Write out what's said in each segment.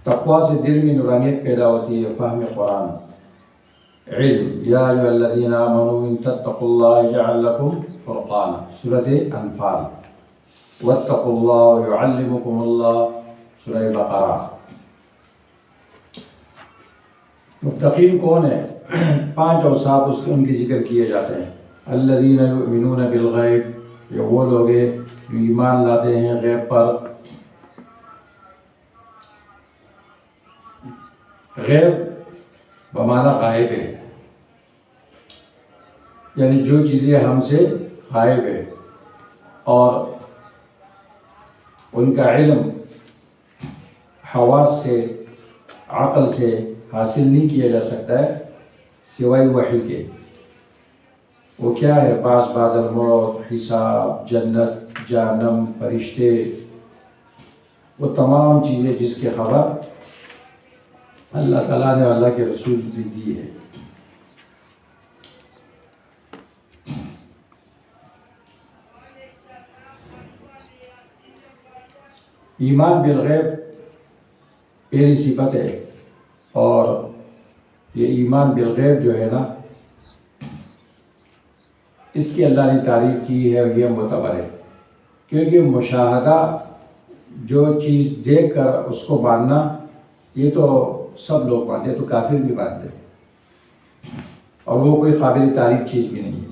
تقوی سے دل میں نورانیت پیدا ہوتی ہے، فہم قرآن، علم۔ یا ایھا الذین آمنوا ان تتقوا اللہ یجعل لکم فرقانا، سورۃ انفال۔ واتقوا اللہ ویعلمکم اللہ، سورہ بقرہ۔ متقین کون ہیں؟ 5 اوصاف ان کے ذکر کیے جاتے ہیں۔ الذین یؤمنون بالغیب، یہ وہ لوگ ہیں جو ایمان لاتے ہیں غیب پر۔ غیب بمعنی غائب ہے، یعنی جو چیزیں ہم سے غائب ہے اور ان کا علم حواس سے، عقل سے حاصل نہیں کیا جا سکتا ہے سوائے وحی کے۔ وہ کیا ہے؟ بعث بعد الموت، حساب، جنت، جہنم، فرشتے، وہ تمام چیزیں جس کی خبر اللہ تعالیٰ نے اللہ کے رسول بھی دی ہے۔ ایمان بالغیب پہلی صفت ہے، اور یہ ایمان بالغیب جو ہے نا، اس کی اللہ نے تعریف کی ہے اور یہ معتبر ہے، کیونکہ مشاہدہ، جو چیز دیکھ کر اس کو ماننا، یہ تو سب لوگ مانتے ہیں، تو کافر بھی مانتے ہیں، اور وہ کوئی قابل تعریف چیز بھی نہیں ہے۔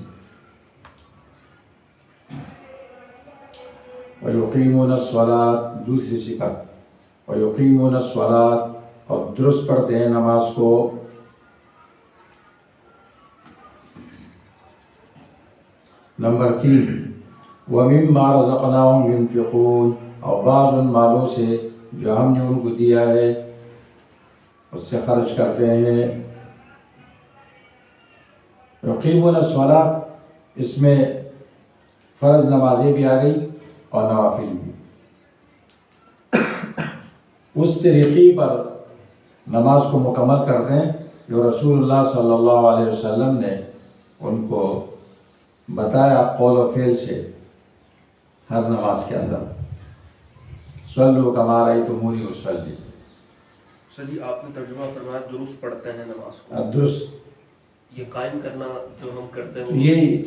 وَيُقِيمُونَ الصَّلَاةَ، دوسری صفت، وَيُقِيمُونَ الصَّلَاةَ، اور درست پڑھتے ہیں نماز کو۔ نمبر 3، وَمِمَّا رَزَقْنَاهُمْ يُنْفِقُونَ، اور بعض ان مالوں سے جو ہم نے ان کو دیا ہے اس سے خرچ کرتے ہیں۔ یقیمون الصلاۃ، اس میں فرض نمازیں بھی آ گئی اور نوافل بھی۔ اس طریقے پر نماز کو مکمل کرتے ہیں جو رسول اللہ صلی اللہ علیہ وسلم نے ان کو بتایا قول و فعل سے ہر نماز کے اندر۔ صلوا کما رأیتمونی اصلی۔ سر جی، آپ نے ترجمہ فرمایا درست پڑھتے ہیں نماز کو، درست، یہ قائم کرنا جو ہم کرتے ہیں یہی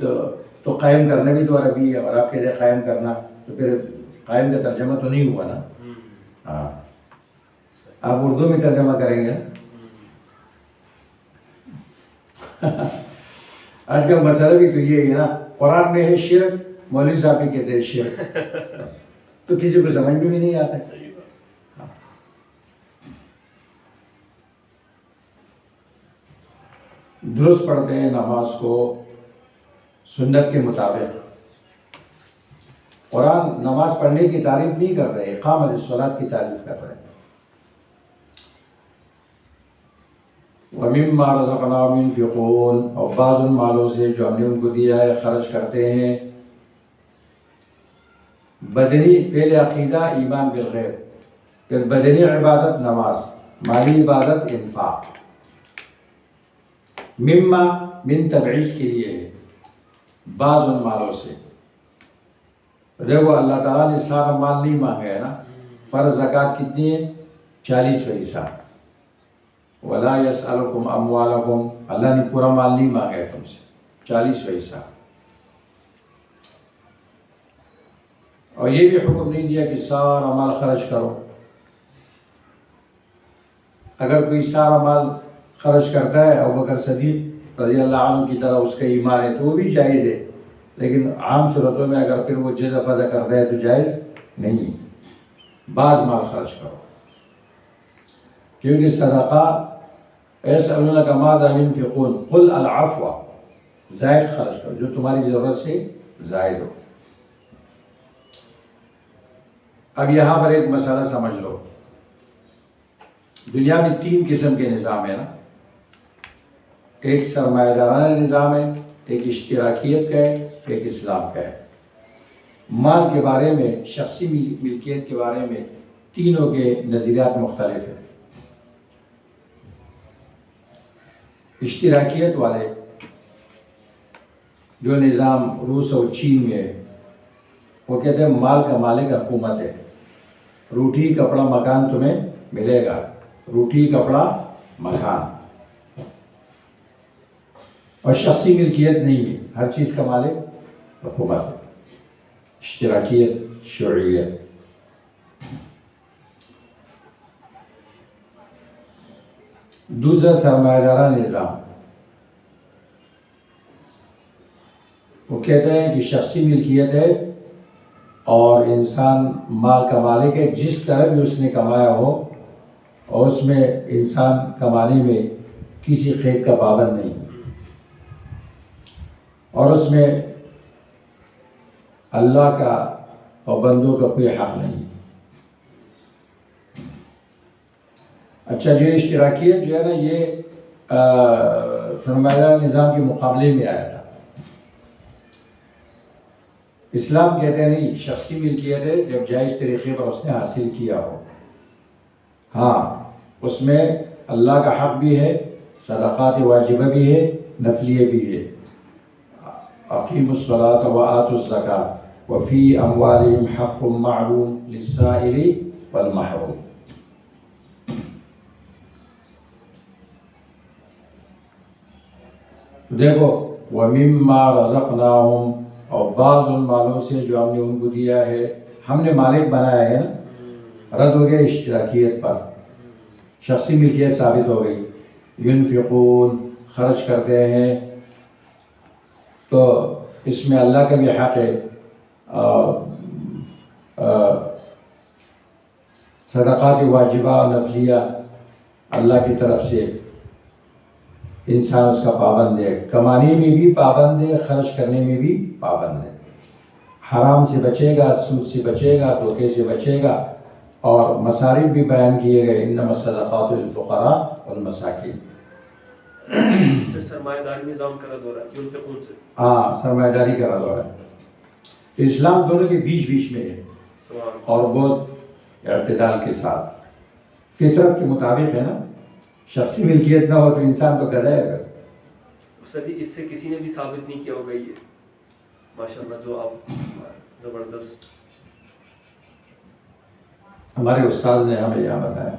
تو قائم کرنا بھی تو عربی ہے، اور آپ کہتے ہیں قائم کرنا، تو پھر قائم کا ترجمہ تو نہیں ہوا نا۔ ہاں، آپ اردو میں ترجمہ کریں گے۔ آج کل مسئلہ بھی تو یہ ہے نا، قرآن میں ہے شرک، مولوی صاحب بھی کہتے ہیں شرک، تو کسی کو سمجھ میں بھی نہیں آتا۔ درست پڑھتے ہیں نماز کو سنت کے مطابق۔ قرآن نماز پڑھنے کی تعریف نہیں کر رہے، اقامۃ الصلاۃ کی تعریف کر رہے ہیں۔ وَمِمَّا رَزَقْنَاهُمْ يُنْفِقُونَ، اور بعض ان مالوں سے جو ہم نے ان کو دیا ہے خرچ کرتے ہیں۔ بدنی، پہلے عقیدہ ایمان بالغیب، پھر بدنی عبادت نماز، مالی عبادت انفاق۔ مما من تبعیض کے لیے ہے، بعض ان مالوں سے۔ دیکھو اللہ تعالیٰ نے سارا مال نہیں مانگا ہے نا، فرض زکوٰۃ کتنی ہے؟ 40%۔ وَلَا يَسْأَلُكُمْ أَمْوَالَكُمْ، اللہ نے پورا مال نہیں مانگا ہے تم سے، 40%۔ اور یہ بھی حکم نہیں دیا کہ سارا مال خرچ کرو۔ اگر کوئی سارا مال خرچ کرتا ہے، ابوبکر صدیق رضی اللہ عنہ کی طرح اس کا ایمان ہے تو وہ بھی جائز ہے، لیکن عام صورتوں میں اگر پھر وہ جزا فضا کرتا ہے تو جائز نہیں۔ بعض مال خرچ کرو، کیونکہ صدقہ یسألونک ماذا ينفقون قل العفو، زائد خرچ کرو جو تمہاری ضرورت سے زائد ہو۔ اب یہاں پر ایک مسئلہ سمجھ لو، دنیا میں 3 قسم کے نظام ہیں نا، ایک سرمایہ دارانہ نظام ہے، ایک اشتراکیت کا ہے، ایک اسلام کا ہے۔ مال کے بارے میں، شخصی ملکیت کے بارے میں تینوں کے نظریات مختلف ہیں۔ اشتراکیت والے جو نظام روس اور چین میں ہے، وہ کہتے ہیں مال کا مالک حکومت ہے، روٹی کپڑا مکان تمہیں ملے گا، روٹی کپڑا مکان، اور شخصی ملکیت نہیں ہے، ہر چیز کا مالک حکومت ہے، اشتراکیت، شیوعیت۔ دوسرا سرمایہ دارانہ نظام، وہ کہتے ہیں کہ شخصی ملکیت ہے اور انسان مال کا مالک ہے، جس طرح بھی اس نے کمایا ہو، اور اس میں انسان کمانے میں کسی قید کا پابند نہیں، اور اس میں اللہ کا اور بندوں کا کوئی حق نہیں۔ اچھا، جو اشتراکیت جو ہے نا، یہ سرمایہ دار نظام کے مقابلے میں آیا تھا۔ اسلام کہتے ہیں نہیں، شخصی ملکیت ہے جب جائز طریقے پر اس نے حاصل کیا ہو۔ ہاں، اس میں اللہ کا حق بھی ہے، صدقات واجبہ بھی ہے، نفلیہ بھی ہے۔ اقیموا الصلاۃ وآتوا الزکاۃ وفی اموالہم حق معلوم للسائل والمحروم۔ دیکھو، وَمِمَّا رَزَقْنَاهُمْ، اور بعض ان مالوں سے جو ہم نے ان کو دیا ہے، ہم نے مالک بنایا ہے نا، رد ہو گیا اشتراکیت پر، شخصی ملکیت ثابت ہو گئی۔ ينفقون، خرچ کرتے ہیں، تو اس میں اللہ کا بھی حق ہے، صدقات واجبہ اور نفلیہ اللہ کی طرف سے، انسان اس کا پابند ہے، کمانے میں بھی پابند ہے، خرچ کرنے میں بھی پابند ہے، حرام سے بچے گا، سود سے بچے گا، دھوکے سے بچے گا، اور مصارف بھی بیان کیے گئے، انما الصدقات للفقراء والمساکین۔ اس سے سرمایہ داری نظام کا رد ہو رہا ہے، ينفقون سے۔ ہاں، سرمایہ داری کا رد ہو رہا ہے۔ اسلام دونوں کے بیچ میں ہے، اور بہت اعتدال کے ساتھ، فطرت کے مطابق ہے نا۔ شخصی ملکیت نہ ہو تو انسان تو گدھا ہے۔ استاد جی، اس سے کسی نے بھی ثابت نہیں کیا ہوگا یہ ماشاءاللہ جو آپ زبردست، ہمارے استاذ نے ہمیں یہاں بتایا۔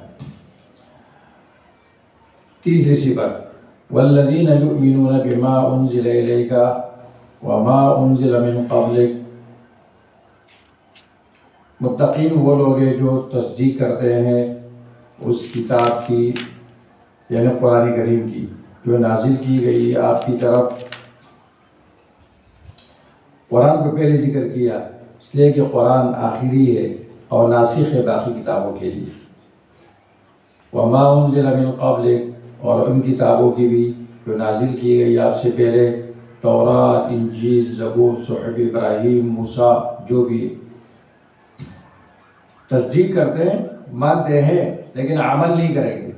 تیسری صفت، والذین یؤمنون بما انزل الیک وما انزل من قبلک، متقین وہ لوگ ہیں جو تصدیق کرتے ہیں اس کتاب کی، یعنی قرآن کریم کی، جو نازل کی گئی آپ کی طرف۔ قرآن کو پہلے ذکر کیا اس لیے کہ قرآن آخری ہے اور ناسخ ہے باقی کتابوں کے لیے۔ وما انزل من قبلک، اور ان کتابوں کی بھی جو نازل کی گئی آپ سے پہلے، تورات، انجیل، زبور، صحف ابراہیم، موسیٰ، جو بھی تصدیق کرتے ہیں، مانتے ہیں، لیکن عمل نہیں کریں گے،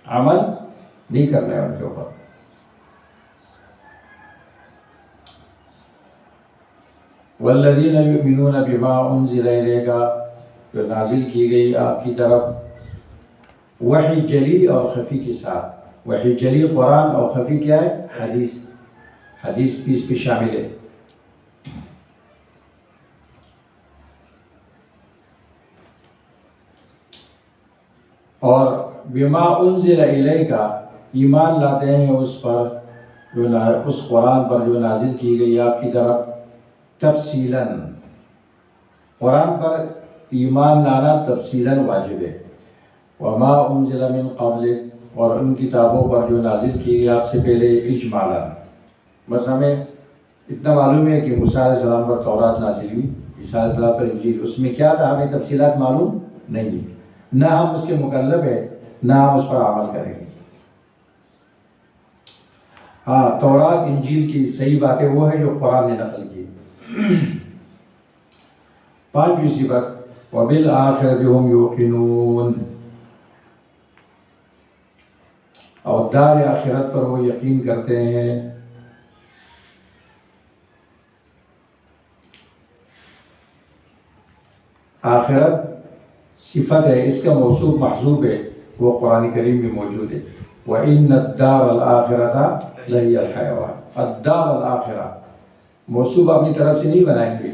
عمل نہیں کرنا ہے ان کے اوپر۔ والذین یؤمنون بما انزل الیک، جو نازل کی گئی آپ کی طرف، وحی جلی اور خفی کے ساتھ۔ وحی جلی قرآن، اور خفی کیا ہے؟ حدیث۔ حدیث بھی اس پہ شامل ہے۔ اور بما انزل الیک، ایمان لاتے ہیں اس پر، اس قرآن پر جو نازل کی گئی آپ کی طرف، تفصیلاً۔ قرآن پر ایمان لانا تفصیلاً واجب ہے۔ وما انزل من قبلک، اور ان کتابوں پر جو نازل کی گئی آپ سے پہلے، اجمالاً۔ بس ہمیں اتنا معلوم ہے کہ موسیٰ علیہ السلام پر تورات نازل ہوئی، عیسیٰ علیہ السلام پر انجیل، اس میں کیا تھا ہمیں تفصیلات معلوم نہیں، نہ ہم اس کے مکلف ہیں، نہ ہم اس پر عمل کریں گے۔ ہاں، تورات انجیل کی صحیح باتیں وہ ہے جو قرآن نے نقل کی۔ پانچویں صفت، وبالآخرۃ ہم یوقنون، اور دار آخرت پر وہ یقین کرتے ہیں۔ آخرت صفت ہے، اس کا موصوف محذوف ہے، وہ قرآن کریم میں موجود ہے۔ وَإِنَّ الدَّارَ الْآخِرَةَ لَهِيَ الْحَيَوَانُ، الدار الآخرہ موصوف اپنی طرف سے نہیں بنائیں گے،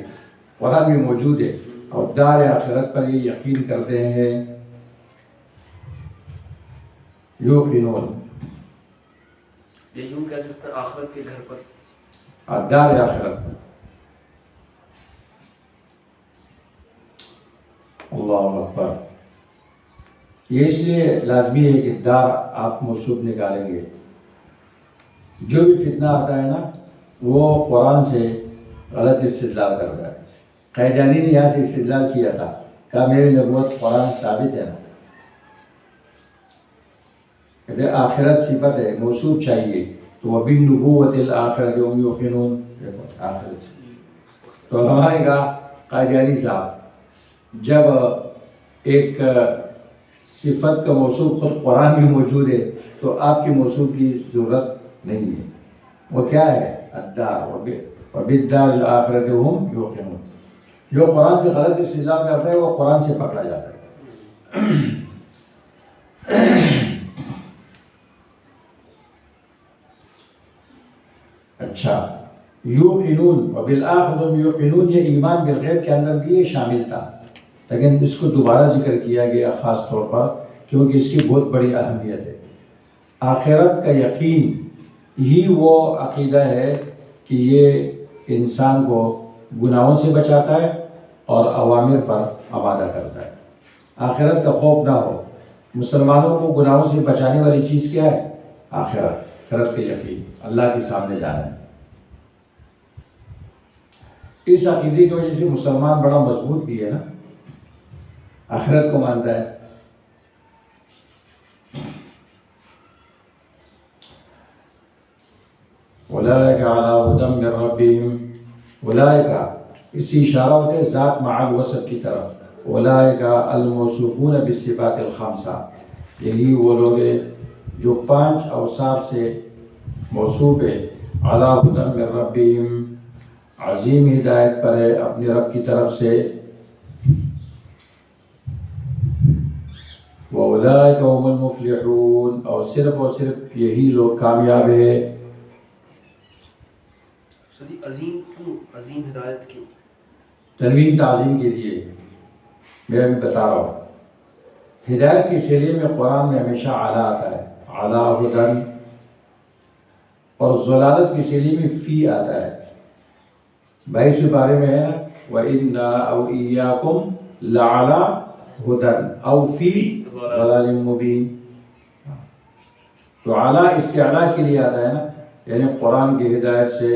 قرآن میں موجود ہے، اور دار آخرت پر یہ یقین کرتے ہیں. یوقنون، یہ یوں کہہ سکتے ہیں آخرت کے گھر پر. دار آخرت. اللہ اکبر. یہ اس لیے لازمی ہے کہ دار آپ موصوف نکالیں گے. جو بھی فتنہ آتا ہے نا وہ قرآن سے غلط استدلال کرتا ہے. قیدانی نے یہاں سے استدلال کیا تھا، کہا میری نبوت قرآن ثابت ہے نا. کہتے آخرت صفت ہے، موصوف چاہیے، تو وَبِالنُّبُوَّةِ الْآخِرَةِ هُمْ يُوقِنُونَ. آخرت سے تو علماء نے کہا قادیانی صاحب جب ایک صفت کا موصوف خود قرآن میں موجود ہے تو آپ کے موصوف کی ضرورت نہیں ہے. وہ کیا ہے؟ الدار. وَبِالدَّارِ الْآخِرَةِ هُمْ يُوقِنُونَ. جو قرآن سے غلط استدلال کرتا ہے وہ قرآن سے پکڑا جاتا ہے. اچھا، یوقنون وبالآخرۃ هم یوقنون، یہ ایمان بالغیب کے اندر بھی یہ شامل تھا، لیکن اس کو دوبارہ ذکر کیا گیا خاص طور پر کیونکہ اس کی بہت بڑی اہمیت ہے. آخرت کا یقین ہی وہ عقیدہ ہے کہ یہ انسان کو گناہوں سے بچاتا ہے اور اوامر پر آمادہ کرتا ہے. آخرت کا خوف نہ ہو. مسلمانوں کو گناہوں سے بچانے والی چیز کیا ہے؟ آخرت. آخرت کا یقین، اللہ کے سامنے جانا ہے. اس عقیدے کی وجہ سے مسلمان بڑا مضبوط بھی ہے نا، آخرت کو مانتا ہے. اولئک علی ھدی من ربہم، اولئک اس سے اشارہ ہوتا ہے ذات مع الوصف کی طرف. اولئک الموصوفون بالصفات الخمسہ، یہی وہ لوگ ہیں جو 5 اوصاف سے موصوف ہے. علی ھدی من ربہم، عظیم ہدایت پر ہے اپنے رب کی طرف سے. وَأُولَٰئِكَ هُمُ الْمُفْلِحُونَ، اور صرف یہی لوگ کامیاب ہیں. عظیم کیوں؟ عظیم ہدایت کیوں؟ تنوین تعظیم کے لیے میں ابھی بتا رہا ہوں. ہدایت کے سلسلے میں قرآن میں ہمیشہ اعلیٰ آتا ہے، اعلیٰ ہدن، اور ضلالت کے سلسلے میں فی آتا ہے. 22 بارے میں ہے نا، وَإِنَّا أَوْ إِيَّاكُمْ لَعَلَىٰ هُدًى أَوْ فِي ضَلَالٍ مُبِينٍ. تو اعلیٰ استعلاء کے لیے آتا ہے نا، یعنی قرآن کی ہدایت سے،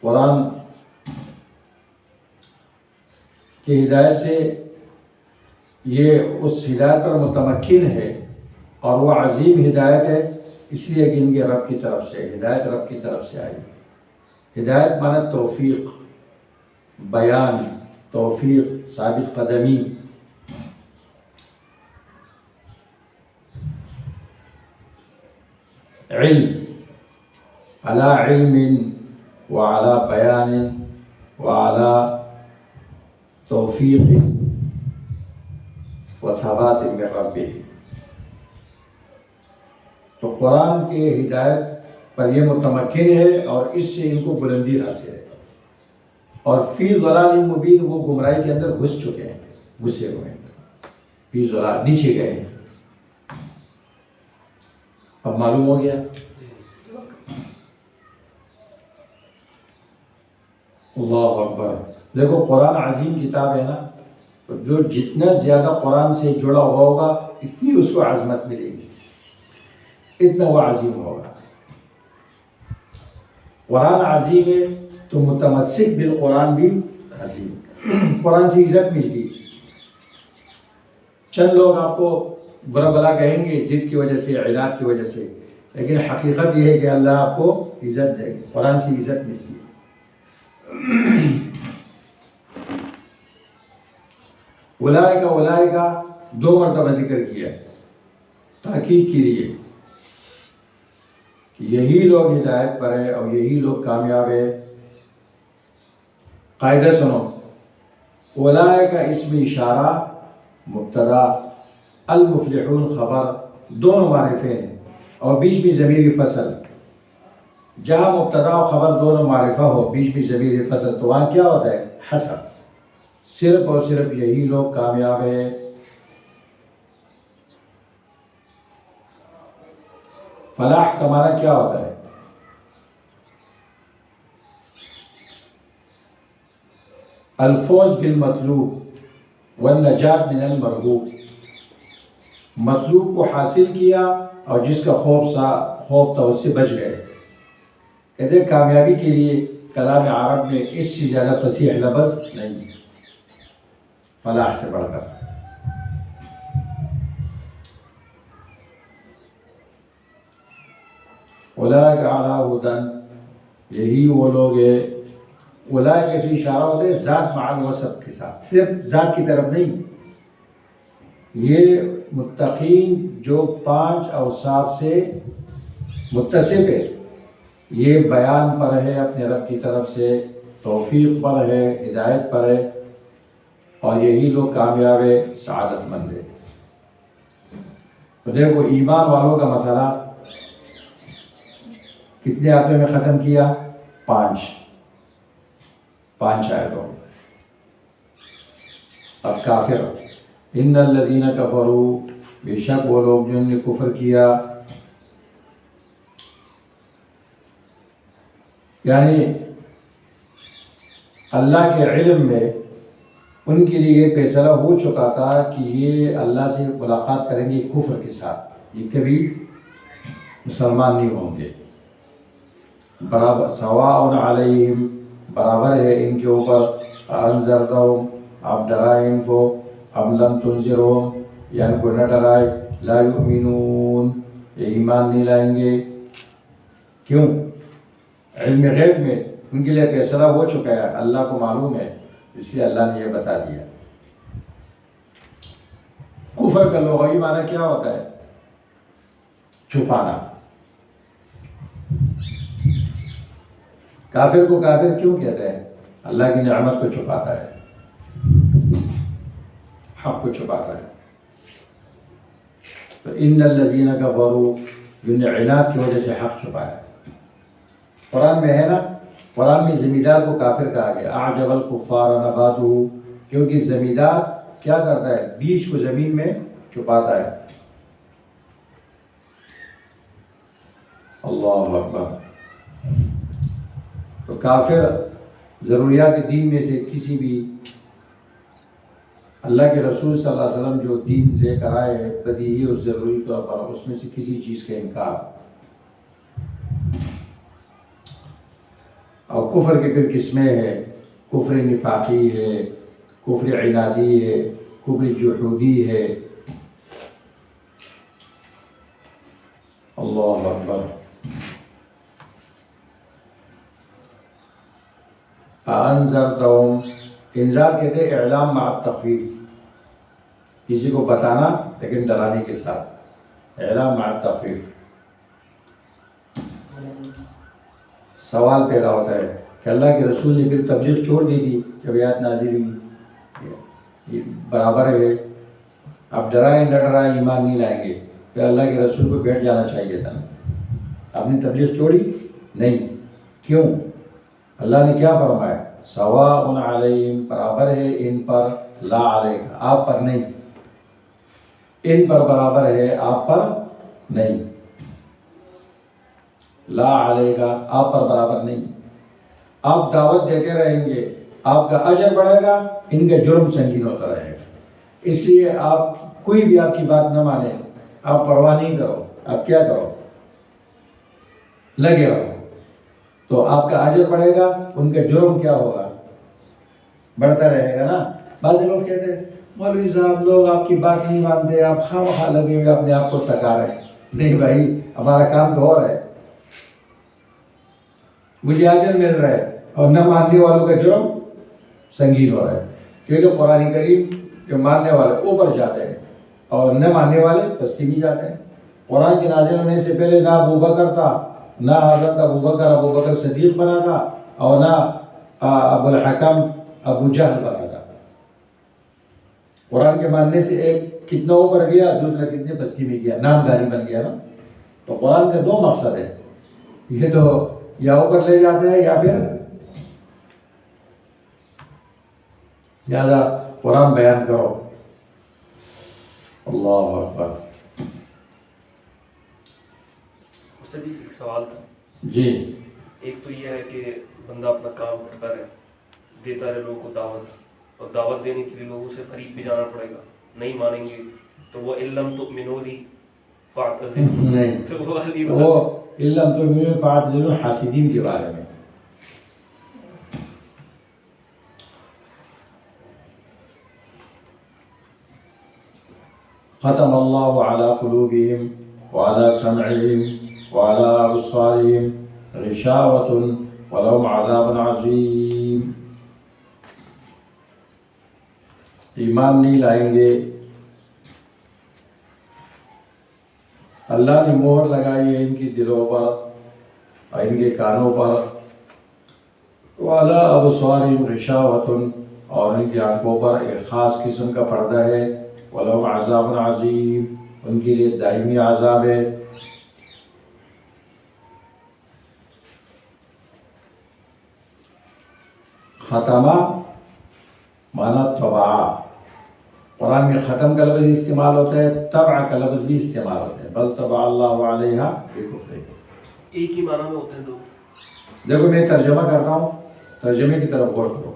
قرآن کی ہدایت سے یہ اس ہدایت پر متمکن ہے اور وہ عظیم ہدایت ہے، اس لیے کہ ان کے رب کی طرف سے ہدایت، رب کی طرف سے آئی. ہدایت معنی توفیق، بیان، توفیق، ثابت قدمی. علم، علی علم وعلی بیان وعلی توفیق وثبات من ربہ. تو قرآن کے ہدایت پر یہ متمکن ہے اور اس سے ان کو بلندی حاصل ہے. اور فی ضلال مبین، وہ گمراہی کے اندر گھس چکے ہیں، گھسے ہوئے ہیں. فی ضلال، نیچے گئے ہیں. اب معلوم ہو گیا. اللہ اکبر. دیکھو قرآن عظیم کتاب ہے نا، تو جو جتنا زیادہ قرآن سے جڑا ہوا ہوگا اتنی اس کو عظمت ملے گی، اتنا وہ عظیم ہوگا. قرآن عظیم ہے تو متمسک بالقرآن بھی عظیم. قرآن سے عزت ملتی. چند لوگ آپ کو برا بلا کہیں گے ضد کی وجہ سے، عناد کی وجہ سے، لیکن حقیقت یہ ہے کہ اللہ آپ کو عزت دے گا. قرآن سے عزت ملتی ہے. اولئک 2 مرتبہ ذکر کیا تاکید کے لیے کہ یہی لوگ ہدایت پر ہے اور یہی لوگ کامیاب ہے. قاعدہ سنو، اولئک اسم اشارہ مبتدا، المفلحون خبر، دونوں معرفے ہیں اور بیچ میں ضمیر فصل. جہاں مبتدا و خبر دونوں معرفہ ہو، بیچ میں ضمیر فصل، تو وہاں کیا ہوتا ہے؟ حسب. صرف اور صرف یہی لوگ کامیاب ہیں۔ فلاح کا معنی کیا ہوتا ہے؟ الفوز بالمطلوب والنجات من المرغوب، مطلوب کو حاصل کیا اور جس کا خوف تھا اس سے بچ گئے۔ کہتے ہیں کامیابی کے لیے کلام عرب میں اس سے زیادہ فصیح لفظ نہیں ہے فلاح سے بڑھ کر۔ اولئک علی ھدی، یہی وہ لوگ ہیں۔ اولئک سے اشارہ ہوتا ہے ذات مع الوصف کے ساتھ، صرف ذات کی طرف نہیں۔ یہ متقین جو 5 اوصاف سے متصف ہے، یہ بیان پر ہے اپنے رب کی طرف سے، توفیق پر ہے، ہدایت پر ہے، اور یہی لوگ کامیاب ہے، سعادت مند ہے۔ تو دیکھو ایمان والوں کا مسئلہ کتنے آیتوں میں ختم کیا؟ 5 آیتوں۔ اب کافر، ان الذین کفروا، بے شک وہ لوگ جنہوں نے کفر کیا، یعنی اللہ کے علم میں ان کے لیے یہ فیصلہ ہو چکا تھا کہ یہ اللہ سے ملاقات کریں گے کفر کے ساتھ، یہ کبھی مسلمان نہیں ہوں گے۔ برابر سواء علیہم، برابر ہے ان کے اوپر، انذرتہم، آپ ڈرائے ان کو، ام لم تنذرہم، یا ان کو نہ ڈرائے، لا یؤمنون، یہ ایمان نہیں لائیں گے۔ کیوں؟ علم غیب میں ان کے لیے فیصلہ ہو چکا ہے، اللہ کو معلوم ہے، اس لیے اللہ نے یہ بتا دیا۔ کفر کا لغوی معنی کیا ہوتا ہے؟ چھپانا۔ کافر کو کافر کیوں کہتے ہیں؟ اللہ کی نعمت کو چھپاتا ہے، حق کو چھپاتا ہے۔ تو ان الذین کفروا، جن نے عناد کی وجہ سے حق چھپایا۔ قرآن میں ہے نا، قرآن میں زمیندار کو کافر کہا گیا، اعجب الکفار نباتہ، کیونکہ زمیندار کیا کرتا ہے؟ بیج کو زمین میں چھپاتا ہے۔ اللہ اکبر۔ تو کافر ضروریات دین میں سے کسی بھی اللہ کے رسول صلی اللہ علیہ وسلم جو دین لے کر آئے ہیں بدیہی اور ضروری طور پر، اس میں سے کسی چیز کا انکار۔ اور کفر کی پھر قسمیں ہیں، کفر نفاقی ہے، کفر عنادی ہے، کفر جحودی ہے۔ اللہ اکبر۔ انذرتہم، انذار کہتے ہیں اعلام مع التخویف، کسی کو بتانا لیکن ڈرانے کے ساتھ، اعلام مع التخویف۔ سوال پیدا ہوتا ہے کہ اللہ کے رسول نے پھر تبلیغ چھوڑ دی تھی جب آیات نازل ہوئی، یہ برابر ہے، اب ڈرائیں نہ ڈرائیں ایمان نہیں لائیں گے، پھر اللہ کے رسول کو بیٹھ جانا چاہیے تھا۔ آپ نے تبلیغ چھوڑی نہیں، کیوں؟ اللہ نے کیا فرمایا؟ سواء علیہم، برابر ہے ان پر، لا علیک، آپ پر نہیں، ان پر برابر ہے، آپ پر نہیں، لا علیک، آپ پر برابر نہیں۔ آپ دعوت دیتے رہیں گے، آپ کا اجر بڑھے گا، ان کا جرم سنگین ہوتا رہے گا۔ اس لیے آپ کوئی بھی آپ کی بات نہ مانے، آپ پرواہ نہیں کرو، آپ کیا کرو؟ لگے رہو، تو آپ کا اجر بڑھے گا، ان کا جرم کیا ہوگا؟ بڑھتا رہے گا نا۔ بعض لوگ کہتے ہیں مولوی صاحب لوگ آپ کی بات نہیں مانتے، آپ خواہ لگے ہوئے اپنے آپ کو تکا رہے ہیں۔ نہیں بھائی، ہمارا کام تو ہو رہا ہے، مجھے اجر مل رہا ہے، اور نہ ماننے والوں کا جرم سنگین ہو رہا ہے، کیونکہ قرآن کریم جو ماننے والے اوپر جاتے ہیں اور نہ ماننے والے پستی بھی جاتے ہیں۔ قرآن کے نازل ہونے سے پہلے نہ ابو بکر تھا، نہ حضرت ابو بکر صدیق بنا تھا، اور نہ ابو الحکم ابو جہل بنا تھا۔ قرآن کے ماننے سے ایک کتنا اوپر گیا، دوسرا کتنے بستی میں گیا، نام داری بن گیا نا۔ تو قرآن کا 2 مقصد ہے، یہ تو یا اوپر لے جاتا ہے یا پھر لہذا قرآن بیان کرو. اللہ اکبر. استاد جی ایک سوال تھا. جی ایک تو یہ ہے کہ بندہ اپنا کام کرتا رہے, دیتا رہے لوگوں کو دعوت, اور دعوت دینے کے لیے لوگوں سے قریب بھی جانا پڑے گا, نہیں مانیں گے تو وہ علم تؤمنوا لی فاعتزلوا, نہیں, تو وہ والی وہ بات. علم تو فاعتزلوا حاسدین کے بارے میں. ختم اللہ علی قلوبہم وعلی سمعہم وعلی ابصارہم غشاوۃ ولہم عذاب عظیم. ایمان نہیں لائیں گے, اللہ نے مہر لگائی ہے ان کی دلوں پر اور ان کے کانوں پر. وعلی ابصارہم غشاوۃ, اور ان کی آنکھوں پر ایک خاص قسم کا پردہ ہے. وَلَهُمْ عَذَابٌ عَظِيمٌ, ان کے لیے دائمی عذاب ہے. ختمہ مانا طبع. قرآن میں ختم کا لفظ استعمال ہوتا ہے, طبع کا لفظ بھی استعمال ہوتا ہے. بل طبع اللہ علیہا بکفرہم. ایک ہی معنی میں ہوتے ہیں دو. دیکھو میں ترجمہ کرتا ہوں, ترجمے کی طرف غور کرو.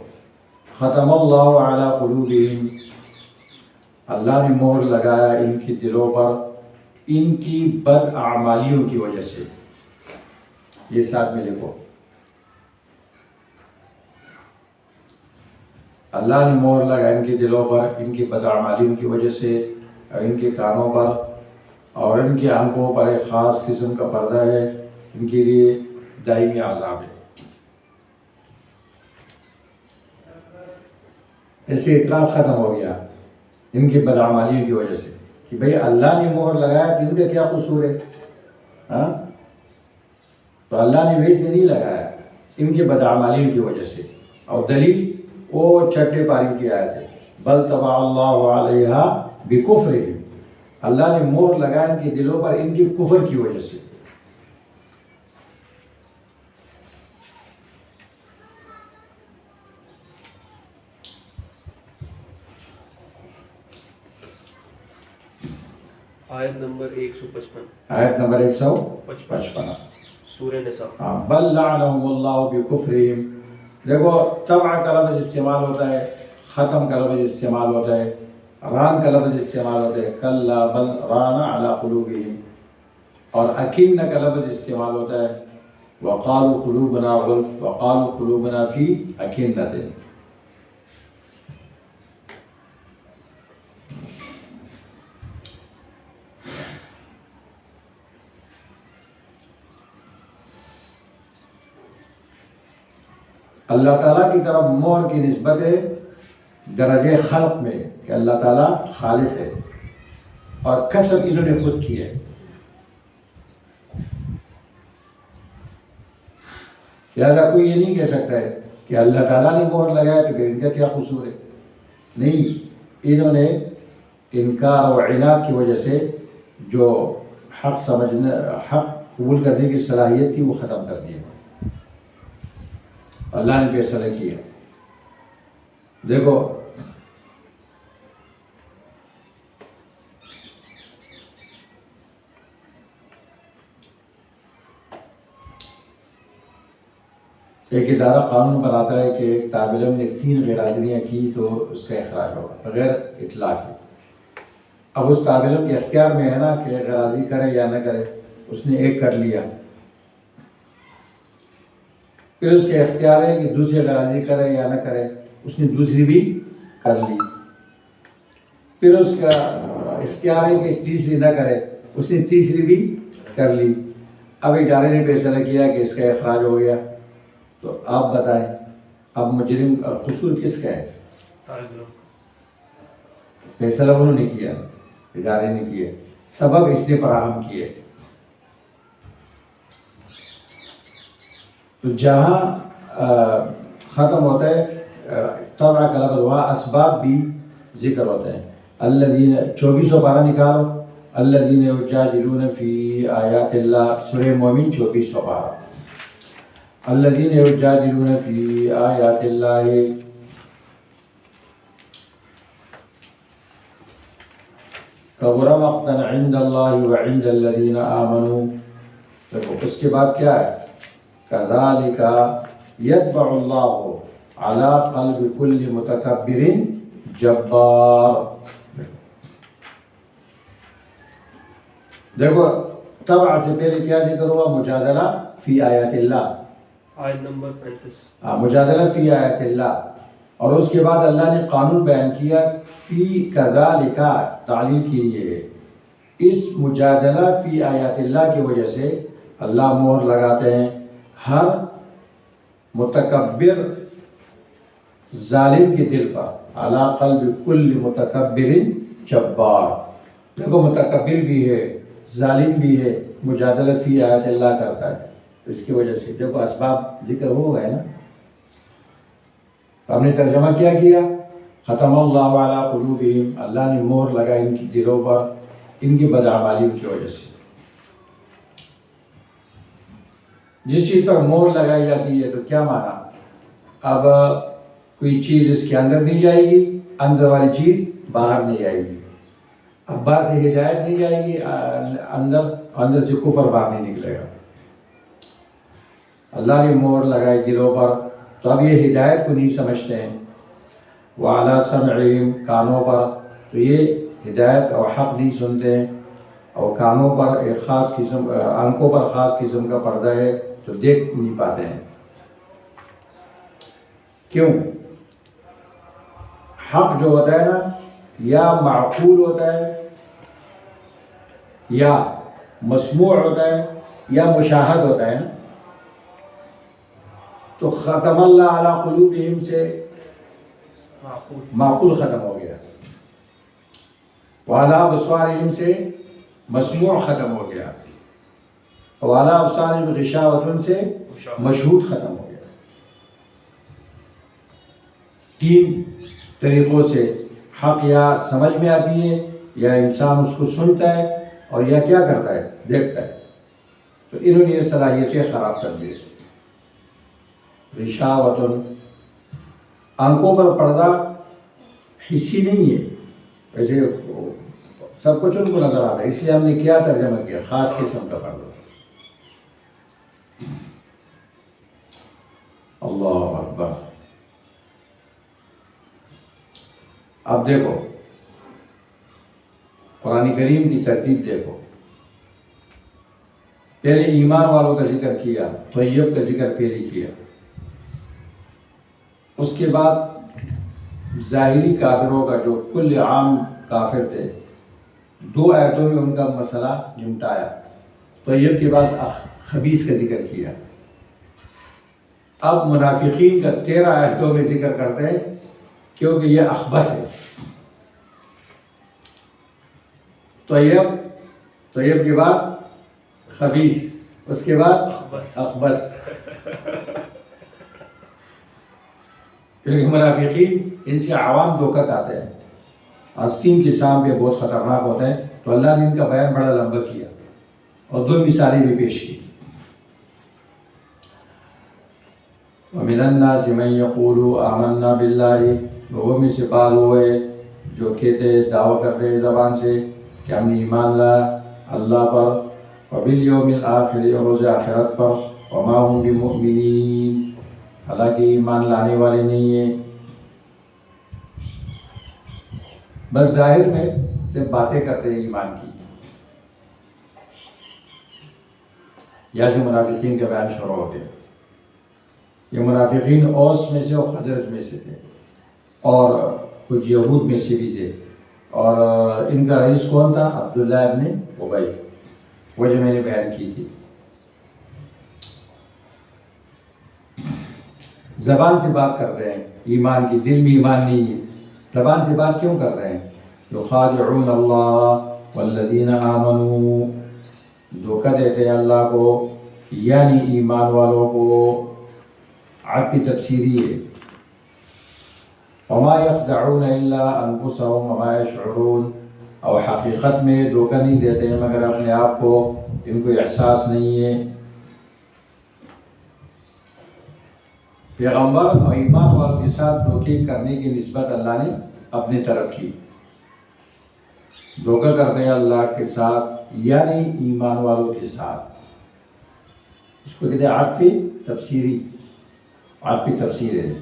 ختم اللہ علی قلوبہم, اللہ نے مہر لگایا ان کی دلوں پر ان کی بد اعمالیوں کی وجہ سے. یہ ساتھ میں لکھو, اللہ نے مہر لگایا ان کے دلوں پر ان کی بد اعمالیوں کی وجہ سے, اور ان کے کانوں پر اور ان کی آنکھوں پر ایک خاص قسم کا پردہ ہے. ان کے لیے دائمی عذاب ہے. ایسے اعتراض ختم ہو گیا ان کی بدعمالیوں کی وجہ سے کہ بھئی اللہ نے مہر لگایا تو ان کا کیا قصور ہے؟ ہاں, تو اللہ نے ویسے نہیں لگایا, ان کی بدعمالیوں کی وجہ سے. اور دلیل وہ چھٹے پاری کی آیت ہے, بل طبع اللہ علیہا بکفرہم, اللہ نے مہر لگایا ان کے دلوں پر ان کی کفر کی وجہ سے. آیت نمبر 155, آیت نمبر 155, سورہ نساء. بل لعنہم اللہ بکفرہم. دیکھو طبع کا لفظ استعمال ہوتا ہے, ختم کا لفظ استعمال ہوتا ہے, ران کا لفظ استعمال ہوتا ہے, کلا بل ران علی قلوبہم, اور اکن کا لفظ استعمال ہوتا ہے, وقالوا قلوبنا غلف وقالوا قلوبنا فی اکنۃ. اللہ تعالیٰ کی طرف مہر کی نسبت ہے درجہ خلق میں کہ اللہ تعالیٰ خالق ہے, اور کسب انہوں نے خود کی ہے. لہذا کوئی یہ نہیں کہہ سکتا ہے کہ اللہ تعالیٰ نے مہر لگایا تو کہ ان کا کیا قصور ہے. نہیں, انہوں نے انکار و عناد کی وجہ سے جو حق سمجھنے, حق قبول کرنے کی صلاحیت تھی وہ ختم کر دی. اللہ نے فیصلہ کیا. دیکھو ایک ادارہ قانون بناتا ہے کہ ایک طالب علم نے 3 غیر حاضریاں کی تو اس کا اخراج ہوگا بغیر اطلاع کے. اب اس طالب علم کے اختیار میں ہے نا کہ غیر حاضری کرے یا نہ کرے. اس نے ایک کر لیا, پھر اس کے اختیار ہے کہ دوسری غیر حاضری کرے یا نہ کرے. اس نے دوسری بھی کر لی. پھر اس کا اختیار ہے کہ تیسری نہ کرے. اس نے تیسری بھی کر لی. اب ادارے نے فیصلہ کیا کہ اس کا اخراج ہو گیا. تو آپ بتائیں اب مجرم قصور کس کا ہے؟ فیصلہ انہوں نے کیا, ادارے نے کیا, سبب اس نے فراہم کیے. تو جہاں ختم ہوتا ہے طبع کا لفظ وہاں اسباب بھی ذکر ہوتے ہیں. الذین 24 پارہ نکالو, الذین یجادلون فی آیات اللہ, سورہ مومن 24 پارہ. الذین یجادلون فی آیات اللہ کبر مقتا عند اللہ وعند الذین آمنوا. دیکھو اس کے بعد کیا ہے؟ کذالک یطبع اللہ علی قلب کل متکبر جبار. دیکھو طبع سے پہلے کیا ذکر ہوا؟ مجادلہ فی آیات اللہ، آیت نمبر 35. مجادلہ فی آیات اللہ. اور اس کے بعد اللہ نے قانون بیان کیا فی کذالک، تعلیل کے لیے اس مجادلہ فی آیات اللہ کی وجہ سے اللہ مہر لگاتے ہیں ہر متکبر ظالم کے دل پر، علی قلب کل متکبر جبار. دیکھو متکبر بھی ہے، ظالم بھی ہے، مجادلہ فی آیات اللہ کرتا ہے. اس کی وجہ سے دیکھو اسباب ذکر ہو گئے نا. ہم نے ترجمہ کیا ختم اللہ علی قلوبہم، اللہ نے مہر لگا ان کی دلوں پر ان کی بدعمالیوں کی وجہ سے. جس چیز پر مہر لگائی جاتی ہے تو کیا مانا؟ اب کوئی چیز اس کے اندر نہیں جائے گی، اندر والی چیز باہر نہیں آئے گی. اب باہر سے ہدایت نہیں جائے گی، اندر سے کفر باہر نہیں نکلے گا. اللہ نے مہر لگائی دلوں پر تو اب یہ ہدایت کو نہیں سمجھتے ہیں. وعلی سمعہم، کانوں پر تو یہ ہدایت اور حق نہیں سنتے ہیں، اور کانوں پر ایک خاص قسم، آنکھوں پر خاص قسم کا پردہ ہے تو دیکھ نہیں پاتے ہیں. کیوں؟ حق جو ہوتا ہے نا یا معقول ہوتا ہے یا مسموع ہوتا ہے یا مشاہد ہوتا ہے نا. تو ختم اللہ علی قلوبہم سے معقول ختم ہو گیا، وعلی ابصارہم سے مسموع ختم ہو گیا، وعلی ابصارہم غشاوۃ سے مشہود ختم ہو گیا. 3 طریقوں سے حق یا سمجھ میں آتی ہے، یا انسان اس کو سنتا ہے، اور یا کیا کرتا ہے؟ دیکھتا ہے. تو انہوں نے یہ صلاحیتیں خراب کر دی. غشاوۃ، آنکھوں پر پردہ حصی نہیں ہے، ویسے سب کچھ ان کو نظر آتا ہے، اس لیے ہم نے کیا ترجمہ کیا؟ خاص قسم کا پردہ. اللہ اکبر. اب دیکھو قرآن کریم کی ترتیب دیکھو. پہلے ایمان والوں کا ذکر کیا، طیب کا ذکر پہلے کیا، اس کے بعد ظاہری کافروں کا جو کل عام کافر تھے 2 آیتوں میں ان کا مسئلہ نمٹایا. طیب کے بعد خبیث کا ذکر کیا. اب منافقین کا 13 آیتوں میں ذکر کرتے ہیں کیونکہ یہ اخبث ہے. طیب کے بعد خبیث، اس کے بعد اخبث. کیونکہ منافقین ان سے عوام دھوکہ کھاتے ہیں، آستین کے سامنے بہت خطرناک ہوتے ہیں. تو اللہ نے ان کا بیان بڑا لمبا کیا اور 2 مثالیں بھی پیش کی. وَمِنَ النَّاسِ مَن يَقُولُ آمَنَّا بِاللَّهِ، لوگوں میں سے بعض ہوئے جو کہتے دعویٰ کرتے ہیں زبان سے کہ ہم نے ایمان لایا اللہ پر، وَبِالْيَوْمِ الْآخِرِ، اور روز آخرت پر، وَمَا هُمْ بِمُؤْمِنِينَ، حالانکہ ایمان لانے والے نہیں ہیں. بس ظاہر میں صرف باتیں کرتے ہیں ایمان کی. یہاں سے منافقین کا بیان شروع ہو گیا. یہ منافقین اوس میں سے اور خزرج میں سے تھے، اور کچھ یہود میں سے بھی تھے. اور ان کا رئیس کون تھا؟ عبداللہ ابن ابی، وہ جو میں نے بیان کی تھی. زبان سے بات کرتے ہیں ایمان کی، دل میں ایمان نہیں ہے. زبان سے بات کیوں کر رہے ہیں؟ یخادعون اللہ والذین آمنوا، دھوکہ دیتے ہیں اللہ کو یعنی ایمان والوں کو. آپ کی تفسیری ہے وما یخدعون الا انفسهم وما یشعرون، اور حقیقت میں دھوکہ نہیں دیتے ہیں مگر اپنے آپ کو، ان کو احساس نہیں ہے. پیغمبر اور ایمان والوں کے ساتھ دھوکے کرنے کی نسبت اللہ نے اپنی طرف کی. دھوکہ کرتے ہیں اللہ کے ساتھ یعنی ایمان والوں کے ساتھ. اس کو کہتے ہیں عاطفی تفسیری، عاطفی تفسیر ہے،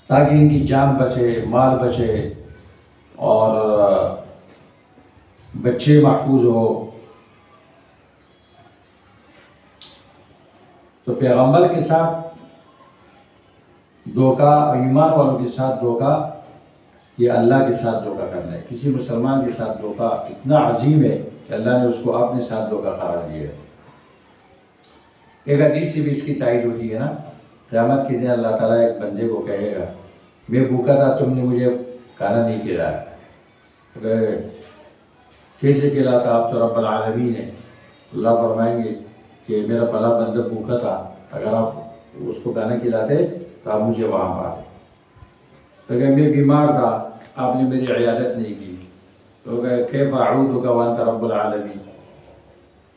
تاکہ ان کی جان بچے، مال بچے اور بچے محفوظ ہو. تو پیغمبر کے ساتھ دھوکہ، ایمان والوں کے ساتھ دھوکہ، یہ اللہ کے ساتھ دھوکہ کرنا ہے. کسی مسلمان کے ساتھ دھوکہ اتنا عظیم ہے کہ اللہ نے اس کو اپنے ساتھ دھوکہ قرار دیا ہے. ایک حدیث سے بھی اس کی تائید ہوتی ہے نا، قیامت کے دن اللہ تعالیٰ ایک بندے کو کہے گا میں بھوکا تھا، تم نے مجھے کھانا نہیں کھلایا. کیسے کھلاتا؟ آپ تو رب العالمین ہیں. اللہ فرمائیں گے کہ میرا بھلا بندہ بھوکا تھا، اگر آپ اس کو کھانا کھلاتے تو آپ مجھے وہاں پاتے. تو کہ میں بیمار تھا، آپ نے میری عیادت نہیں کی. تو کہ کیف اعودک وانت رب العالمین.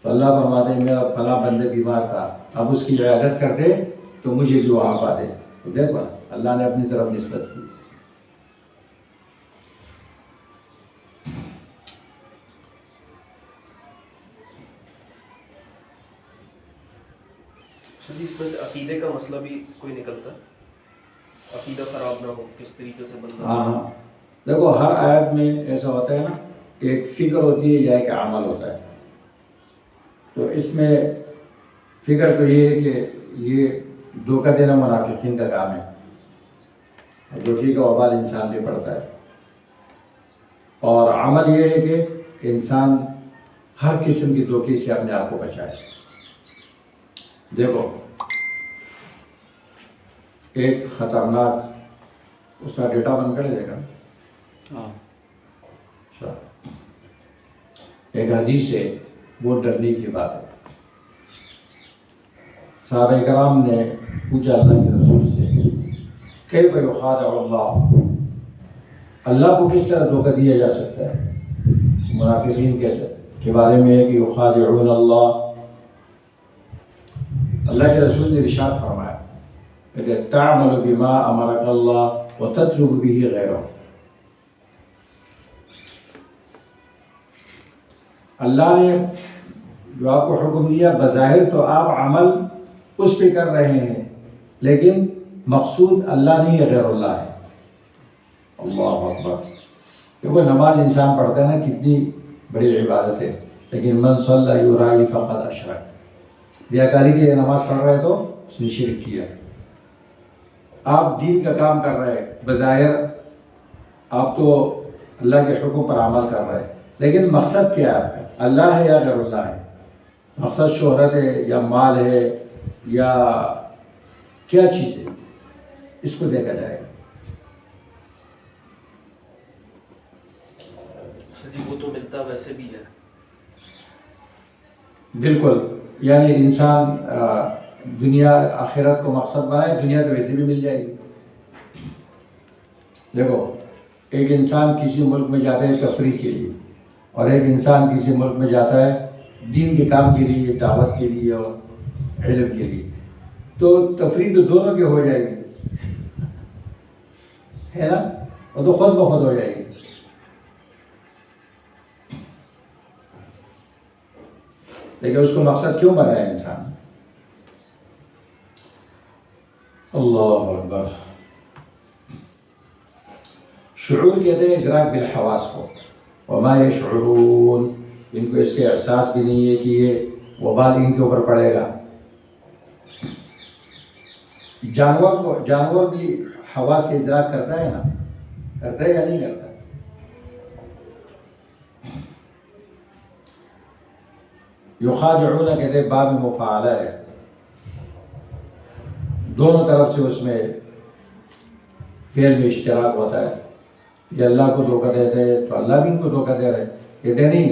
تو اللہ فرماتے ہیں میرا بھلا بندہ بیمار تھا، اب اس کی عیادت کرتے تو مجھے بھی وہاں پاتے. تو دیکھو اللہ نے اپنی طرف نسبت کی. اس میں سے عقیدے کا مسئلہ بھی کوئی نکلتا ہے، عقیدہ خراب نہ ہو، کس طریقے سے بندہ. ہاں دیکھو ہر آیت میں ایسا ہوتا ہے نا، ایک فکر ہوتی ہے یا ایک عمل ہوتا ہے. تو اس میں فکر تو یہ ہے کہ یہ دھوکہ دینا منافقین کا کام ہے، اور دھوکے کا وبال انسان پہ پڑتا ہے. اور عمل یہ ہے کہ انسان ہر قسم کی دھوکے سے اپنے آپ کو بچائے. دیکھو ایک خطرناک اس کا ڈیٹا بند کر دے گا. اچھا، ایک حدیث ہے، بہت ڈرنے کی بات ہے. صحابہ کرام نے پوچھا اللہ کے رسول سے کیف یخادع اللہ، اللہ کو کس طرح دھوکہ دیا جا سکتا ہے. منافقین کے بارے میں ہے کہ یخادعون اللہ. اللہ کے رسول نے ارشاد فرمایا کہ تعمل بما امرک اللہ وتترک به غیرہ. اللہ نے جو آپ کو حکم دیا بظاہر تو آپ عمل اس پہ کر رہے ہیں، لیکن مقصود اللہ نہیں ہے، غیر اللہ ہے. اللہ اکبر. دیکھو نماز انسان پڑھتا ہے نا، کتنی بڑی عبادت ہے، لیکن من صلی یرائی فقد اشرک. ریاکاری کے لیے نماز پڑھ رہے تو اس نے شرک کیا. آپ دین کا کام کر رہے، بظاہر آپ تو اللہ کے حکم پر عمل کر رہے، لیکن مقصد کیا ہے آپ کا؟ اللہ ہے یا غیر اللہ ہے؟ مقصد شہرت ہے یا مال ہے یا کیا چیز ہے؟ اس کو دیکھا جائے گا. جی وہ تو ملتا ویسے بھی ہے. بالکل، یعنی انسان دنیا آخرت کو مقصد بنائے، دنیا تو ویسے بھی مل جائے گی. دیکھو ایک انسان کسی ملک میں جاتا ہے تفریح کے لیے، اور ایک انسان کسی ملک میں جاتا ہے دین کے کام کے لیے، دعوت کے لیے اور علم کے لیے. تو تفریح تو دونوں کی ہو جائے گی، ہے نا، وہ تو خود بخود ہو جائے گی. لیکن اس کو مقصد کیوں بنایا انسان؟ اللہ اکبر. شعور کہتے ہیں ادراک بالحواس کو، وما یشعرون، ان کو اس کے احساس بھی نہیں ہے کہ یہ وبال ان کے اوپر پڑے گا. جانور بھی ہوا سے ادراک کرتا ہے نا، کرتا ہے یا نہیں کرتا؟ یخادعون کہتے ہیں باب مفاعلہ ہے، دونوں طرف سے اس میں فعل میں اشتراک ہوتا ہے. یہ اللہ کو دھوکہ دیتے ہیں تو اللہ بھی ان کو دھوکہ دے رہے. کہتے نہیں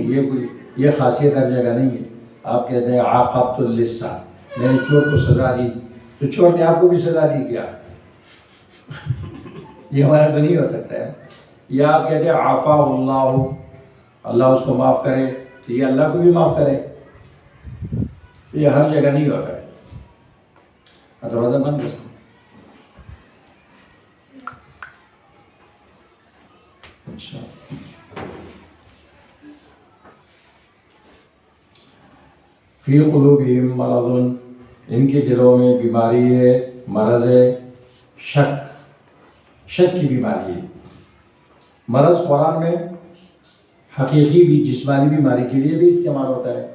یہ خاصیت ہر جگہ نہیں ہے. آپ کہتے ہیں عاقبت اللص، میں نے چور کو سزا دی، تو چور نے آپ کو بھی سزا دی کیا؟ یہ ہمارا تو نہیں ہو سکتا ہے. یا آپ کہتے ہیں عافا اللہ، اللہ اس کو معاف کرے، تو یہ اللہ کو بھی معاف کرے. یہ ہر جگہ نہیں ہوتا ہے. دروازہ بند ہے. اچھا، فی قلوبہم مرض، ان کے دلوں میں بیماری ہے، مرض ہے، شک کی بیماری ہے۔ مرض قرآن میں حقیقی بھی جسمانی بیماری کے لیے بھی استعمال ہوتا ہے۔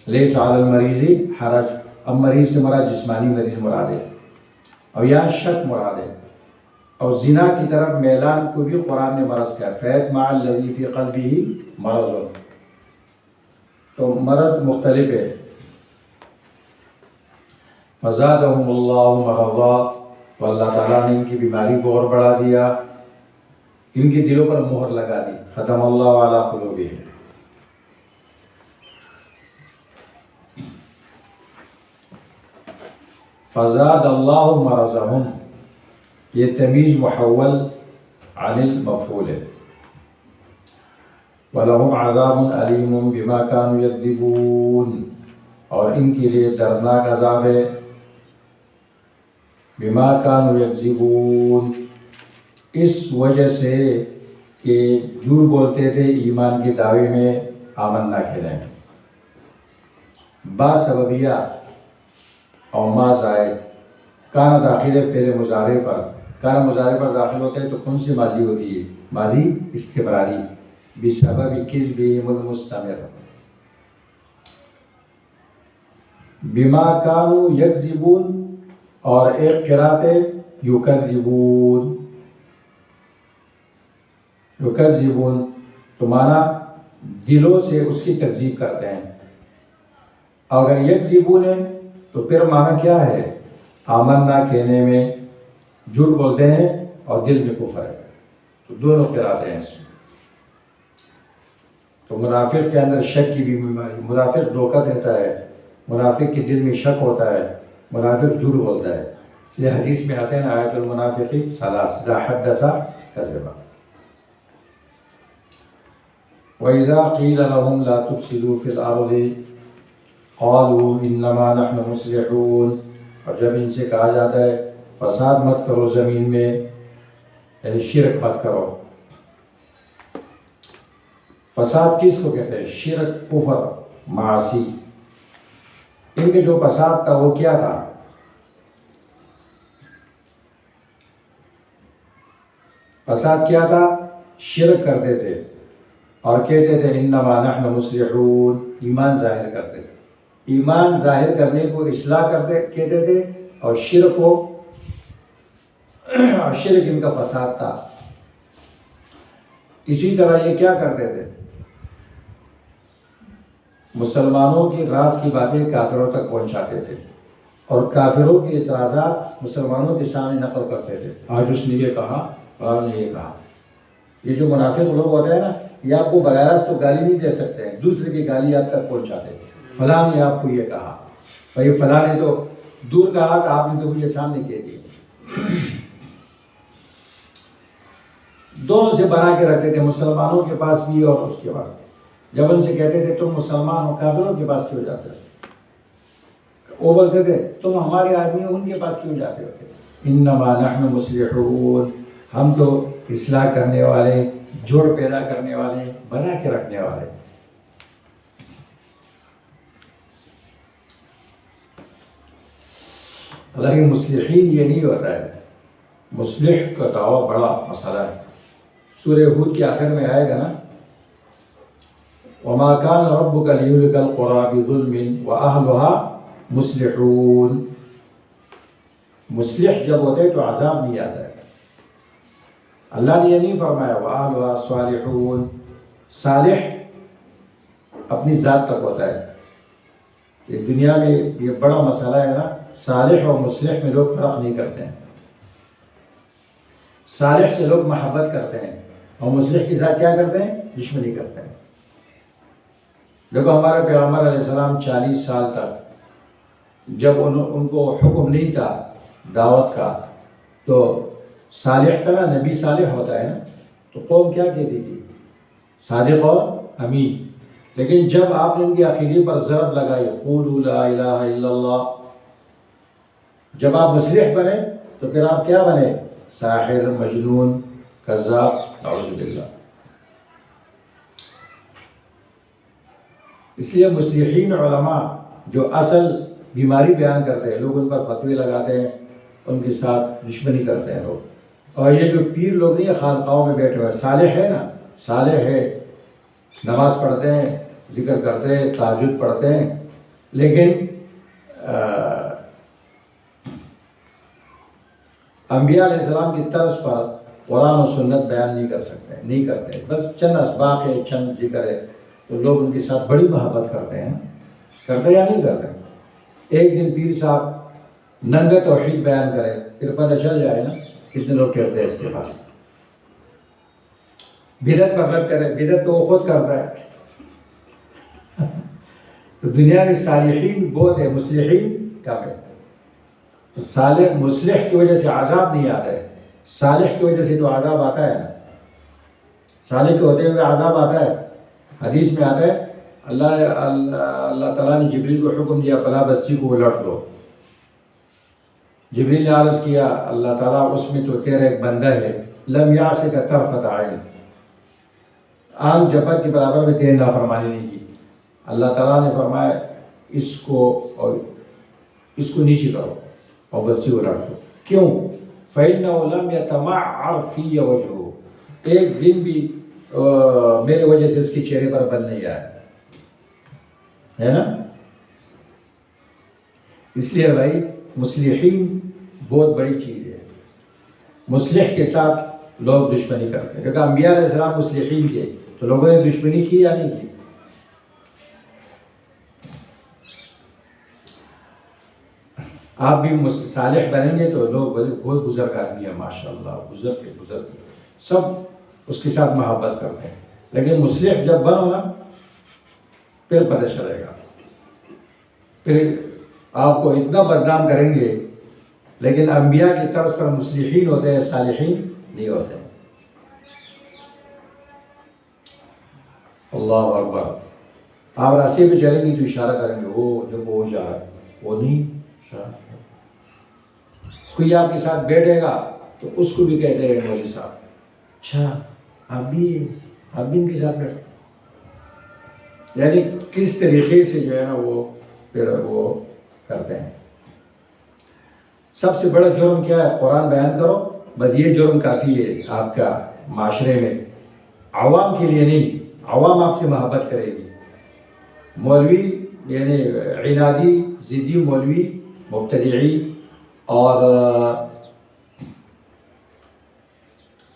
لیس علی المریض حرج، اب مریض سے مراد جسمانی مریض مراد ہے، اور یہاں شک مراد ہے۔ اور زنا کی طرف میلان کو بھی قرآن نے مرض کہا، فَيَطْمَعَ الَّذِي فِي قَلْبِهِ مَرَضٌ، تو مرض مختلف ہے۔ فَزَادَهُمُ اللَّهُ مَرَضًا، تو اللہ تعالیٰ نے ان کی بیماری کو اور بڑھا دیا، ان کے دلوں پر مہر لگا دی، ختم اللہ علی قلوبہم۔ فزاد اللہ مرضہم، یہ تمیز محول عن المفعول ہے۔ وَلَهُمْ عَذَابٌ أَلِيمٌ بِمَا كَانُوا يَكْذِبُونَ، اور ان کے لیے دردناک عذاب ہے، بِمَا كَانُوا يَكْذِبُونَ، اس وجہ سے کہ جھوٹ بولتے تھے ایمان کے دعوے میں، آمنا کہلائیں۔ با سببیہ اور ما زائد، کانا داخل ہے فعل مضارع پر، کانا مضارع پر داخل ہوتا ہے تو کون سی ماضی ہوتی ہے؟ ماضی استمراری، بسبب کذبہم المستمر۔ بما کانوا یکذبون، اور ایک قرات ہے یکذبون، یکذبون تو مانا دلوں سے اس کی تکذیب کرتے ہیں، اگر یکذبون ہے تو پھر معنی کیا ہے؟ آمنا کہنے میں جھوٹ بولتے ہیں اور دل میں کفر ہے، تو دونوں قراتیں ہیں اس میں۔ تو منافق کے اندر شک کی بھی بیماری، منافق دھوکہ دیتا ہے، منافق کے دل میں شک ہوتا ہے، منافق جھوٹ بولتا ہے۔ یہ حدیث میں آتے ہیں آیت المنافق ثلاث، اذا حدث کذب۔ وَإِذَا قِيلَ لَهُمْ لَا تُفْسِدُوا فِي الْأَرْضِ قَالُوا إِنَّمَا نَحْنُ مُصْلِحُونَ، اور جب ان سے کہا جاتا ہے فساد مت کرو زمین میں، یعنی شرک مت کرو۔ فساد کس کو کہتے ہیں؟ شرک، کفر، معاصی۔ ان میں جو فساد تھا وہ کیا تھا؟ فساد کیا تھا؟ شرک کرتے تھے اور کہتے تھے انما نحن مصلحون، ایمان ظاہر کرتے تھے، ایمان ظاہر کرنے کو اصلاح کہتے تھے، اور شرک کو، شرک ان کا فساد تھا۔ اسی طرح یہ کیا کرتے تھے؟ مسلمانوں کی راز کی باتیں کافروں تک پہنچاتے تھے، اور کافروں کے اعتراضات مسلمانوں کے سامنے نقل کرتے تھے، آج اس نے یہ کہا، آج نے یہ کہا۔ یہ جو منافق لوگ ہوتے ہیں نا، یہ آپ کو بغیر راست تو گالی نہیں دے سکتے ہیں، دوسرے کی گالی آپ تک پہنچاتے ہیں، فلاں نے آپ کو یہ کہا، بھائی فلاں نے تو دور کہا تھا، آپ نے تو مجھے سامنے کہہ دیا۔ دونوں سے بنا کے رکھتے تھے، مسلمانوں کے پاس بھی اور اس کے پاس۔ جب ان سے کہتے تھے تم مسلمان ہو، کافروں کے پاس کیوں جاتے ہو؟ وہ بولتے تھے تم ہمارے آدمی ہو، ان کے پاس کیوں جاتے ہو؟ انما نحن مصلحون، ہم تو اصلاح کرنے والے، جوڑ پیدا کرنے والے، بنا کے رکھنے والے۔ حالانکہ مصلحین یہ نہیں ہوتا ہے، مصلح کا دعویٰ بڑا مسئلہ ہے۔ سورہ ہود کے آخر میں آئے گا نا، وَمَا كَانَ رَبُّكَ لِيُهْلِكَ الْقُرَىٰ بِظُلْمٍ وَأَهْلُهَا مُصْلِحُونَ، مصلح جب ہوتے تو عذاب نہیں آتا ہے۔ اللہ نے یہ نہیں فرمایا وَأَهْلُهَا صَالِحُونَ، صالح اپنی ذات تک ہوتا ہے۔ یہ دنیا میں یہ بڑا مسئلہ ہے نا، صالح اور مصلح میں لوگ فرق نہیں کرتے ہیں۔ صالح سے لوگ محبت کرتے ہیں، اور مصلح کے ساتھ کیا کرتے ہیں؟ دشمنی کرتے ہیں۔ دیکھو ہمارے پیغمبر علیہ السلام 40 سال تک جب ان کو حکم نہیں تھا دعوت کا، تو صالح کا نا، نبی صالح ہوتا ہے نا، تو قوم کیا کہتی تھی؟ صادق اور امین۔ لیکن جب آپ نے ان کی عقیدے پر ضرب لگائی، قولوا لا الہ الا اللہ، جب آپ مصلح بنے تو پھر آپ کیا بنے؟ ساحر، مجنون، کذاب، نعوذ باللہ۔ اس لیے مصلحین علماء جو اصل بیماری بیان کرتے ہیں، لوگ ان پر فتوے لگاتے ہیں، ان کے ساتھ دشمنی کرتے ہیں لوگ۔ اور یہ جو پیر لوگ نہیں خانقاہوں میں بیٹھے ہوئے، صالح ہے نا، صالح ہے، نماز پڑھتے ہیں، ذکر کرتے ہیں، تہجد پڑھتے ہیں، لیکن انبیاء علیہ السلام کی طرز پر قرآن و سنت بیان نہیں کر سکتے، نہیں کرتے، بس چند اسباق ہے، چند ذکر ہے، تو لوگ ان کے ساتھ بڑی محبت کرتے ہیں، کرتے یا نہیں کرتے؟ ایک دن پیر صاحب ننگا توحید بیان کرے، پھر پتہ چل جائے نا کتنے لوگ ٹھہرتے ہیں اس کے پاس۔ بدعت پر رد کرے، بدعت تو وہ خود کرتا ہے۔ تو دنیا میں صالحین بہت ہے، مصلحین کم ہے۔ تو صالح مصلح کی وجہ سے عذاب نہیں آتا ہے، صالح کی وجہ سے تو عذاب آتا ہے نا، صالح کے ہوتے ہوئے عذاب آتا ہے۔ حدیث میں آتا ہے اللہ تعالیٰ نے جبریل کو حکم دیا فلاں بستی کو الٹ دو۔ جبریل نے عرض کیا اللہ تعالیٰ اس میں تو تیرا ایک بندہ ہے لم یعصک طرفۃ عین، آنکھ جھپک کے برابر میں تیرے نافرمانی نہیں کی۔ اللہ تعالیٰ نے فرمایا اس کو نیچے کرو اور بستی کو الٹ دو۔ کیوں؟ فإنه لم يتمعر في وجهه، ایک دن بھی میرے وجہ سے اس کے چہرے پر بل نہیں آیا ہے نا۔ اس لیے بھائی مصلحین بہت بڑی چیز ہے، مصلح کے ساتھ لوگ دشمنی کرتے ہیں، کیونکہ انبیاء علیہ السلام مصلحین کے، تو لوگوں نے دشمنی کی یا نہیں کی؟ آپ بھی صالح بنیں گے تو لوگ بہت بزرگ آدمی ہے ماشاء اللہ، بزرگ سب اس کے ساتھ محبت کرتے ہیں، لیکن مصلح جب بنو نا پھر پتہ چلے گا، پھر آپ کو اتنا بدنام کریں گے، لیکن انبیاء کی طرف پر مصلحین ہوتے ہیں، صالحین نہیں ہوتے۔ اللہ اکبر۔ آپ راستے پہ چلیں گے تو اشارہ کریں گے، وہ جب وہ جا رہا ہے وہ نہیں اشارہ۔ کوئی آپ کے ساتھ بیٹھے گا تو اس کو بھی کہتے ہیں مولوی صاحب اچھا آپ بھی ان کے ساتھ بیٹھے، یعنی کس طریقے سے جو ہے نا وہ پھر وہ کرتے ہیں۔ سب سے بڑا جرم کیا ہے؟ قرآن بیان کرو، بس یہ جرم کافی ہے آپ کا معاشرے میں، عوام کے لیے نہیں، عوام آپ سے محبت کرے گی۔ مولوی یعنی عنادی ضدی مولوی مبتدعی اور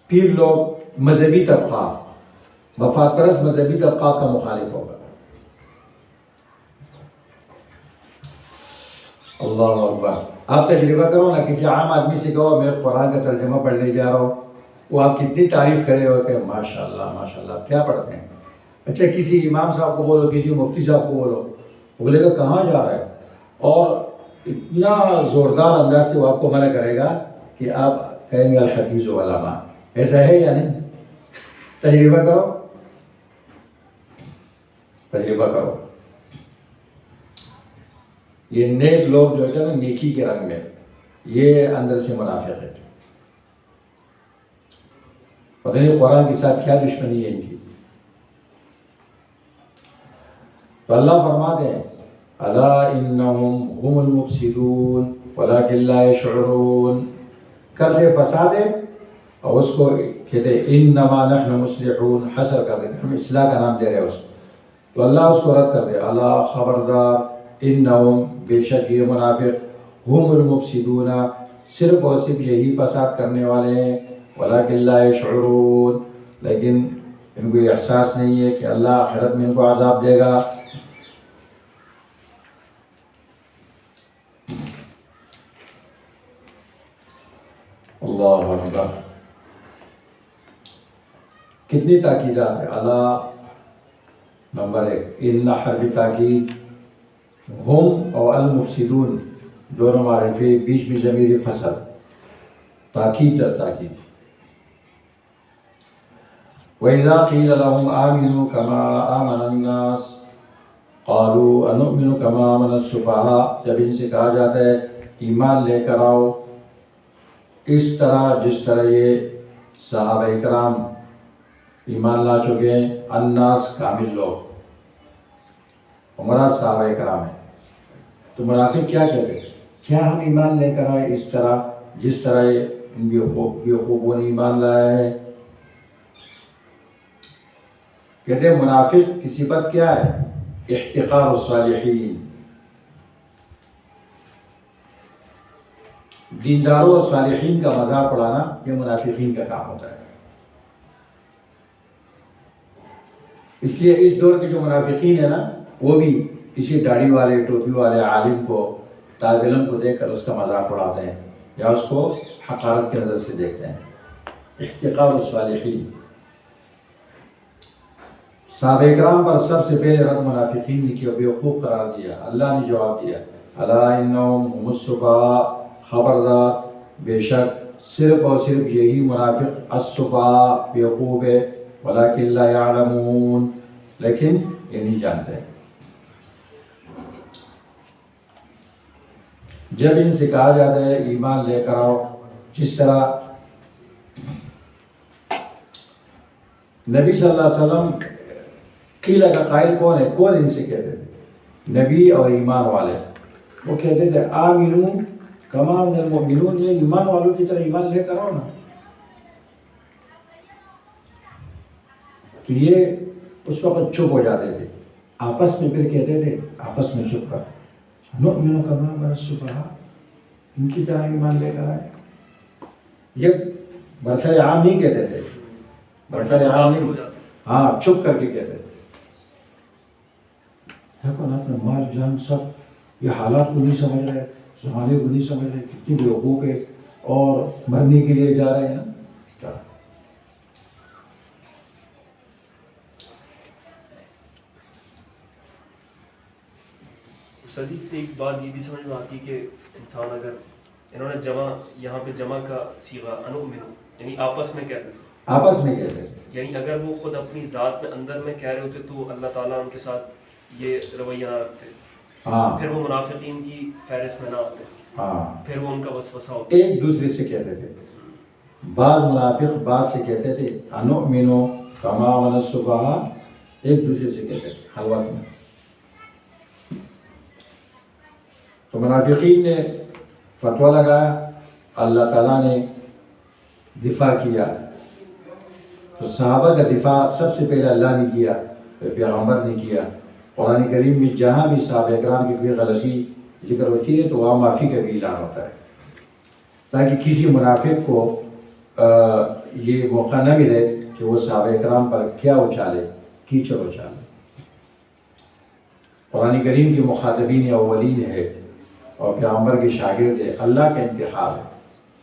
پیر لوگ مذہبی طبقہ، مفاد پرست مذہبی طبقہ کا مخالف ہوگا۔ اللہ اکبر۔ آپ تجربہ کرو نا، کسی عام آدمی سے کہو میں قرآن کا ترجمہ پڑھنے جا رہا ہوں، وہ آپ کتنی تعریف کرے ہو کہ ماشاء اللہ کیا پڑھتے ہیں۔ اچھا کسی امام صاحب کو بولو، کسی مفتی صاحب کو بولو، وہ بولے گا کہاں جا رہا ہے، اور اتنا زوردار انداز سے وہ آپ کو منع کرے گا کہ آپ کہیں گے الحفیظ علامہ۔ ایسا ہے یا نہیں؟ تجربہ کرو۔ یہ نیک لوگ جو ہے نا نیکی کے رنگ میں، یہ اندر سے منافق ہے، پتہ نہیں قرآن کے ساتھ کیا دشمنی ہے ان کی۔ تو اللہ فرماتے ہیں الا انہم هم المفسدون ولکن لا یشعرون، کرتے فساد ہے اور اس کو کہتے ہیں انما نحن مصلحون، حسر کر دیتے، ہم اصلاح کا نام دے رہے ہیں اس کو، تو اللہ اس کو رد کر دے، اللہ خبردار انہم بے شک یہ منافق هم المفسدون صرف اور صرف یہی فساد کرنے والے ہیں، ولکن لا یشعرون لیکن ان کو یہ احساس نہیں ہے کہ اللہ آخرت میں ان کو عذاب دے گا۔ اللہ اکبر۔ کتنی تاکیدات ہے، اللہ نمبر 1 ان حرف تاکید، ہم اور المفسدون دونوں معرفے، بیچ میں ضمیر فصل، تاکید تاکید۔ وَإِذَا قِيلَ لَهُمْ آمِنُوا كَمَا آمَنَ النَّاسُ قَالُوا أَنُؤْمِنُ كَمَا آمَنَ السُّفَهَاءُ، جب ان سے کہا جاتا ہے ایمان لے کر آؤ اس طرح جس طرح یہ صحابہ اکرام ایمان لا چکے ہیں، الناس کامل لوگ، مراد صحابہ اکرام ہیں۔ تو منافق کیا کہتے ہیں؟ کیا ہم ایمان لے کر آئے اس طرح جس طرح ان بیوقوفوں نے ایمان لایا ہے؟ کہتے ہیں منافق کی صفت کیا ہے؟ احتقار الصالحین، دینداروں اور صالحین کا مذاق اڑانا یہ منافقین کا کام ہوتا ہے۔ اس لیے اس دور کے جو منافقین ہیں نا، وہ بھی کسی داڑھی والے ٹوپی والے عالم کو، طالب علم کو دیکھ کر اس کا مذاق اڑاتے ہیں یا اس کو حقارت کی نظر سے دیکھتے ہیں۔ احتقار الصالحین، صحابہ اکرام پر سب سے پہلے رد منافقین نے کیا، بیوقوف قرار دیا۔ اللہ نے جواب دیا، الا انہم هم السفہاء، خبردار بے شک صرف اور صرف یہی منافق السفہاء بیوقوف ہے، ولکن لا یعلمون، لیکن یہ نہیں جانتے۔ جب ان سے کہا جاتا ہے ایمان لے کر آؤ، جس طرح نبی صلی اللہ علیہ وسلم، قیل کا قائل کون ہے؟ کون ان سے کہتے تھے؟ نبی اور ایمان والے، وہ کہتے تھے آمنو کما المؤمنون، یہ ایمان والوں کی طرح ایمان لے کر آؤ نا۔ تو یہ اس وقت چپ ہو جاتے تھے، آپس میں پھر کہتے تھے، آپس میں چپ کر، نؤمن کما السفہاء، ان کی طرح ایمان لے کر آئے۔ یہ برسر عام نہیں کہتے تھے، برسر عام نہیں، ہاں چپ کر کے کہتے تھے۔ اپنا مال جان سب، یہ حالات کو نہیں سمجھ رہے، زمانے کو نہیں سمجھ رہے، کتنی بیوقوف ہے اور مرنے کے لیے جا رہے ہیں نا، اس طرح۔ حدیث سے ایک بات یہ بھی سمجھ میں آتی ہے کہ انسان اگر، انہوں نے جمع، یہاں پہ جمع کا صیغہ انؤمن، یعنی آپس میں کہتے تھے، آپس میں کہتے تھے، یعنی اگر وہ خود اپنی ذات میں اندر میں کہہ رہے ہوتے تو اللہ تعالیٰ ان کے ساتھ یہ رویہ نہ رکھتے، ہاں، پھر وہ منافقین کی فہرست میں نہ آتے، ہاں، پھر وہ ان کا وسوسہ ہوتا۔ ایک دوسرے سے کہتے تھے، بعض منافق بعض سے کہتے تھے انؤمن کما آمن السفہاء، ایک دوسرے سے کہتے تھے خلوت میں۔ تو منافقین نے فتویٰ لگایا، اللہ تعالیٰ نے دفاع کیا۔ تو صحابہ کا دفاع سب سے پہلے اللہ نے کیا، پھر پیغمبر نے کیا۔ قرآن کریم میں جہاں بھی صحابہ اکرام کی کوئی غلطی ذکر ہوتی ہے تو وہاں معافی کا بھی اعلان ہوتا ہے، تاکہ کسی منافق کو یہ موقع نہ ملے کہ وہ صحابہ اکرام پر کیا اچھالے، کیچڑ اچھالے۔ قرآن کریم کے مخاطبین اولین ہے اور پیغمبر کے شاگرد ہے، اللہ کا انتخاب ہے،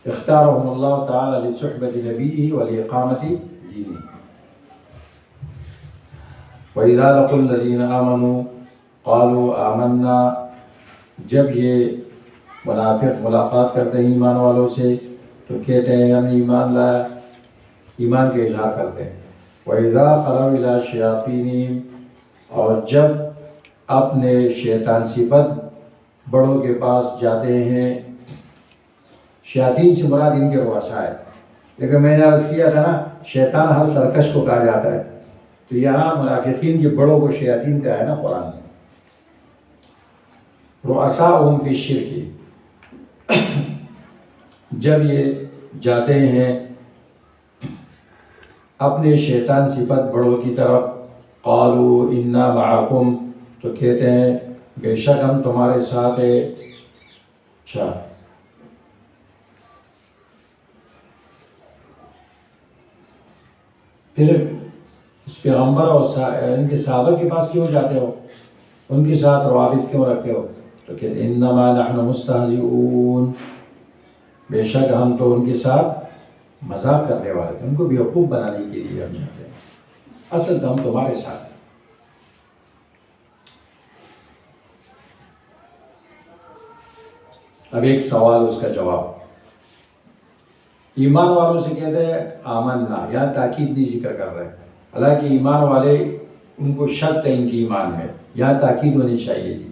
اختارهم اللہ تعالی لصحبت نبیہ ولاقامت دینہ۔ وَإِذَا لَقُوا الَّذِينَ آمَنُوا قَالُوا آمَنَّا، جب یہ منافق ملاقات کرتے ہیں ایمان والوں سے تو کہتے ہیں ہم نے ایمان لایا، ایمان کا اظہار کرتے ہیں۔ وَإِذَا خَلَوْا إِلَىٰ شَيَاطِینِهِمْ، اور جب اپنے شیطان صفت بڑوں کے پاس جاتے ہیں، شیاطین سے مراد ان کے رؤساء ہے، لیکن میں نے عرض کیا تھا نا شیطان ہر سرکش کو کہا جاتا ہے، تو یہاں منافقین کے بڑوں کو شیاطین کا ہے نا قرآن میں، رؤساؤہم فی الشرک، جب یہ جاتے ہیں اپنے شیطان صفت بڑوں کی طرف، قالوا انا معکم، تو کہتے ہیں بے شک ہم تمہارے ساتھ ہیں۔ اچھا، پھر اس پیغمبر اور ان کے صحابہ کے پاس کیوں جاتے ہو، ان کے ساتھ روابط کیوں رکھتے ہو؟ تو کہتے ہیں انما نحن مستہزئون، بے شک ہم تو ان کے ساتھ مذاق کرنے والے تھے، ان کو بیوقوف بنانے کے لیے ہم جاتے ہیں، اصل تو ہم تمہارے ساتھ ہیں۔ اب ایک سوال، اس کا جواب، ایمان والوں سے کہتے ہیں آمنا، یہاں تاکید نہیں ذکر کر رہے، حالانکہ ایمان والے ان کو شک ہے ان کی ایمان میں، یہاں تاکید ہونی چاہیے تھی۔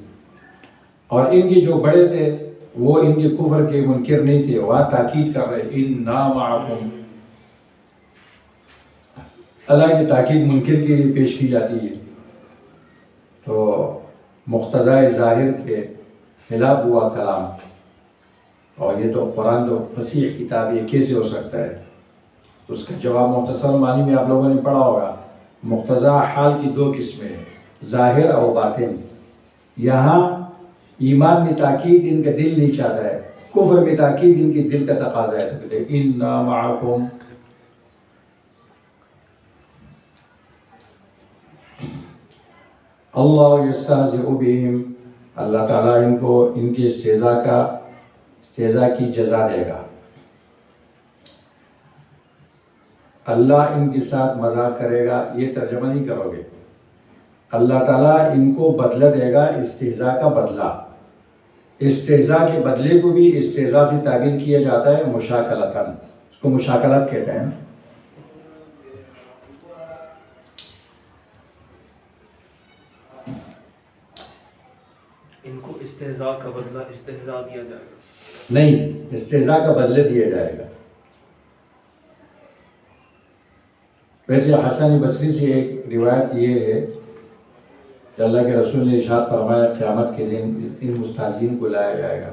اور ان کے جو بڑے تھے وہ ان کے کفر کے منکر نہیں تھے، وہاں تاکید کر رہے انا معکم. اللہ کی تاکید منکر کے لیے پیش کی جاتی ہے، تو مقتضائے ظاہر کے خلاف ہوا کلام، اور یہ تو قرآن تو فصیح کتاب ہے، کیسے ہو سکتا ہے؟ تو اس کا جواب مختصر معنی میں آپ لوگوں نے پڑھا ہوگا. مقتضا حال کی دو قسمیں ہیں، ظاہر اور باطن. یہاں ایمان میں تاکید ان کا دل نہیں چاہتا ہے، کفر میں تاکید ان کے دل کا تقاضا ہے. تو کہتے ہیں انا معکم. اللہ یستہزئ بہم، اللہ تعالیٰ ان کو ان کی استہزاء کی جزا دے گا. اللہ ان کے ساتھ مذاق کرے گا، یہ ترجمہ نہیں کرو گے. اللہ تعالیٰ ان کو بدلہ دے گا، استہزاء کا بدلہ. استہزاء کے بدلے کو بھی استہزاء سے تعبیر کیا جاتا ہے مشاکلتاً، اس کو مشاکلت کہتے ہیں. ان کو استہزاء کا بدلہ استہزاء دیا جائے گا؟ نہیں، استہزاء کا بدلہ دیا جائے گا. ویسے حسن بصری سے ایک روایت یہ ہے کہ اللہ کے رسول نے ارشاد فرمایا قیامت کے دن ان مستہزئین کو لایا جائے گا،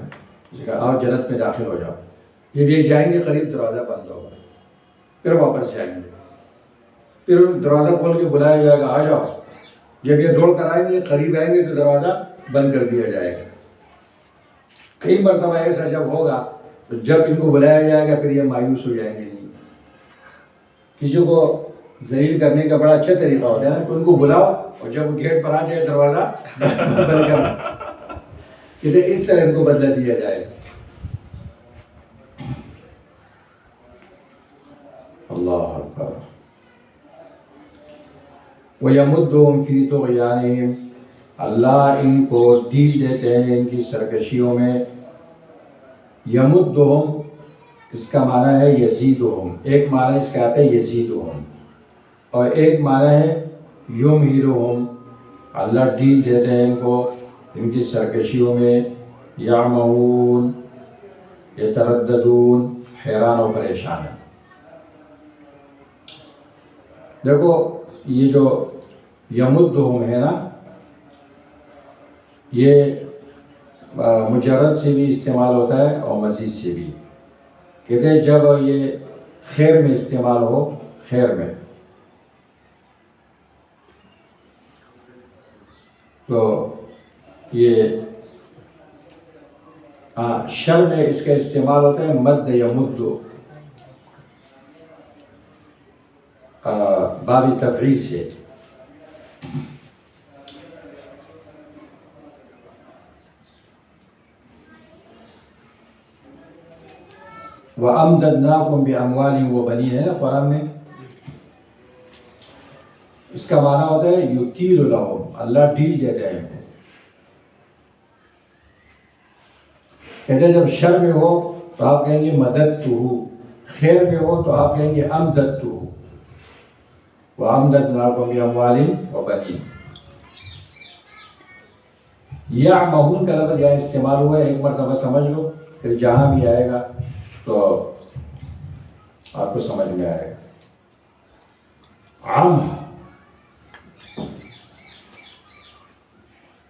کہا آؤ جنت میں داخل ہو جاؤ. جب یہ جائیں گے قریب دروازہ بند ہوگا، پھر واپس جائیں گے، پھر دروازہ کھول کے بلایا جائے گا آ جاؤ. جب یہ دوڑ کر آئیں گے قریب آئیں گے تو دروازہ بند کر دیا جائے گا. کئی مرتبہ ایسا جب ہوگا تو جب ان کو بلایا جائے گا پھر یہ مایوس ہو جائیں گے. نہیں، کسی کو ذلیل کرنے کا بڑا اچھا طریقہ ہوتا ہے نا کہ ان کو بلاؤ اور جب وہ گیٹ پر آ جائے دروازہ بند کر. کہتے اس طرح ان کو بدلہ دیا جائے گا. اللہ اکبر. وَيَمُدُّهُمْ فِي طُغْيَانِهِمْ، اللہ ان کو ڈیل دیتے ہیں ان کی سرکشیوں میں. یمدہم اس کا معنی ہے یزیدہم، ایک معنی اس کا آتا ہے یزیدہم، اور ایک معنی ہے یمہلہم، اللہ ڈیل دیتے ہیں ان کو ان کی سرکشیوں میں. یعمہون، یترددون، حیران و پریشان ہیں. دیکھو یہ جو یمدہم ہے نا، یہ مجرد سے بھی استعمال ہوتا ہے اور مزید سے بھی. کہتے ہیں جب یہ خیر میں استعمال ہو، خیر میں، تو یہ شر میں اس کا استعمال ہوتا ہے مد یمد، باب تفعیل سے. وَأَمْدَدْنَاكُمْ بِأَمْوَالٍ وَبَنِينَ ہے نا قرآن میں. اس کا معنی ہوتا ہے یُطِیلُ لَهُمْ، اللہ ڈیل دیتا ہے ان کو. کہتے ہیں جب شر میں ہو تو آپ کہیں گے مددتہ، خیر میں ہو تو آپ کہیں گے امددتہ. وَأَمْدَدْنَاكُمْ بِأَمْوَالٍ وَبَنِينَ. یعمہون کا لفظ یہاں استعمال ہوا ہے، ایک مرتبہ سمجھ لو، پھر جہاں بھی آئے گا تو آپ کو سمجھ میں آئے گا.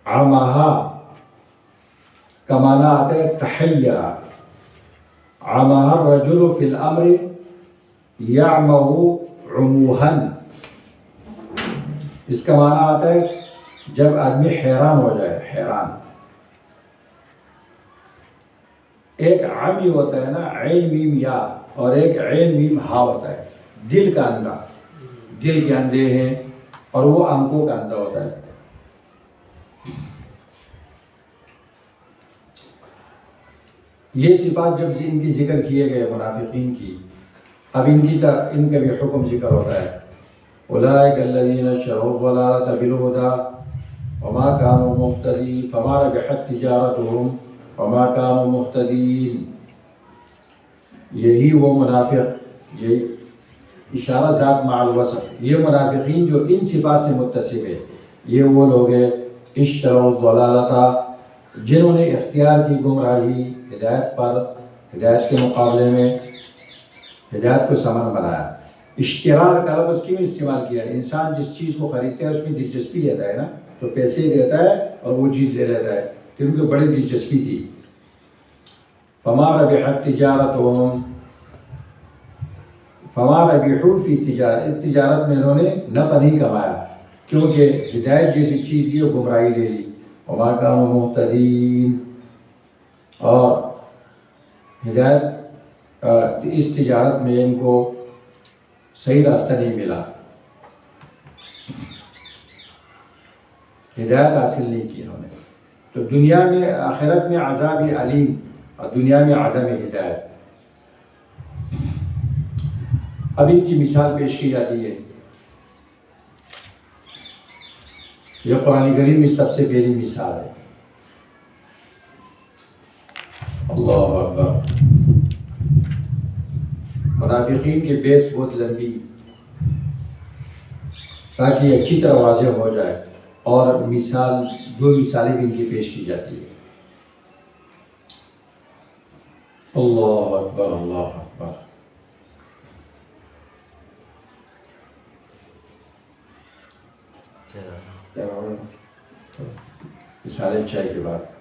عمہا کا معنی آتا ہے تحیر. عمہ الرجل فی الامر یعمہ عموہن، اس کا معنی آتا ہے جب آدمی حیران ہو جائے، حیران. ایک عمی ہوتا ہے نا، عین میم یا، اور ایک عین میم ہا ہوتا ہے، دل کا اندھا. دل کے اندھے ہیں اور وہ آنکھوں کا اندھا ہوتا ہے. یہ صفات جب سے ان کی ذکر کیے گئے منافقین کی، اب ان کا بھی حکم ذکر ہوتا ہے. اولئک الذین اشتروا الضلالۃ بالہدی وما كانوا مهتدین فما ربحت تجارتهم وما كانوا مهتدین. یہی وہ منافق، یہ اشارہ ذات مع الوصف، یہ منافقین جو ان صفات سے متصف ہے، یہ وہ لوگ ہیں اشتروا الضلالۃ، جنہوں نے اختیار کی گمراہی ہدایت پر، ہدایت کے مقابلے میں ہدایت کو ثمن بنایا۔ اشترار کا لفظ کیوں استعمال کیا؟ انسان جس چیز کو خریدتا ہے اس میں دلچسپی لیتا ہے نا، تو پیسے دیتا ہے اور وہ چیز لے لیتا ہے، تو ان کو بڑی دلچسپی تھی۔ فما ربحت تجارتهم، فما ربحوا فی تجارت، تجارت میں انہوں نے نفع نہیں کمایا، کیونکہ ہدایت جیسی چیز تھی وہ گمراہی لے لی۔ وما كانوا مهتدین، اور ہدایت اس تجارت میں ان کو صحیح راستہ نہیں ملا، ہدایت حاصل نہیں کی انہوں نے، تو دنیا میں آخرت میں عذاب علیم اور دنیا میں عدم ہدایت۔ اب ان کی مثال پیش کی جاتی ہے، یہ قرآن کریم میں سب سے پہلی مثال ہے۔ اللہ اکبر۔ منافقین کی بیس بہت لمبی، تاکہ یہ اچھی طرح واضح ہو جائے، اور مثال، دو مثالیں بھی ان کی پیش کی جاتی ہے۔ اللہ اکبر، اللہ اکبر۔ مثالیں چائے کے بعد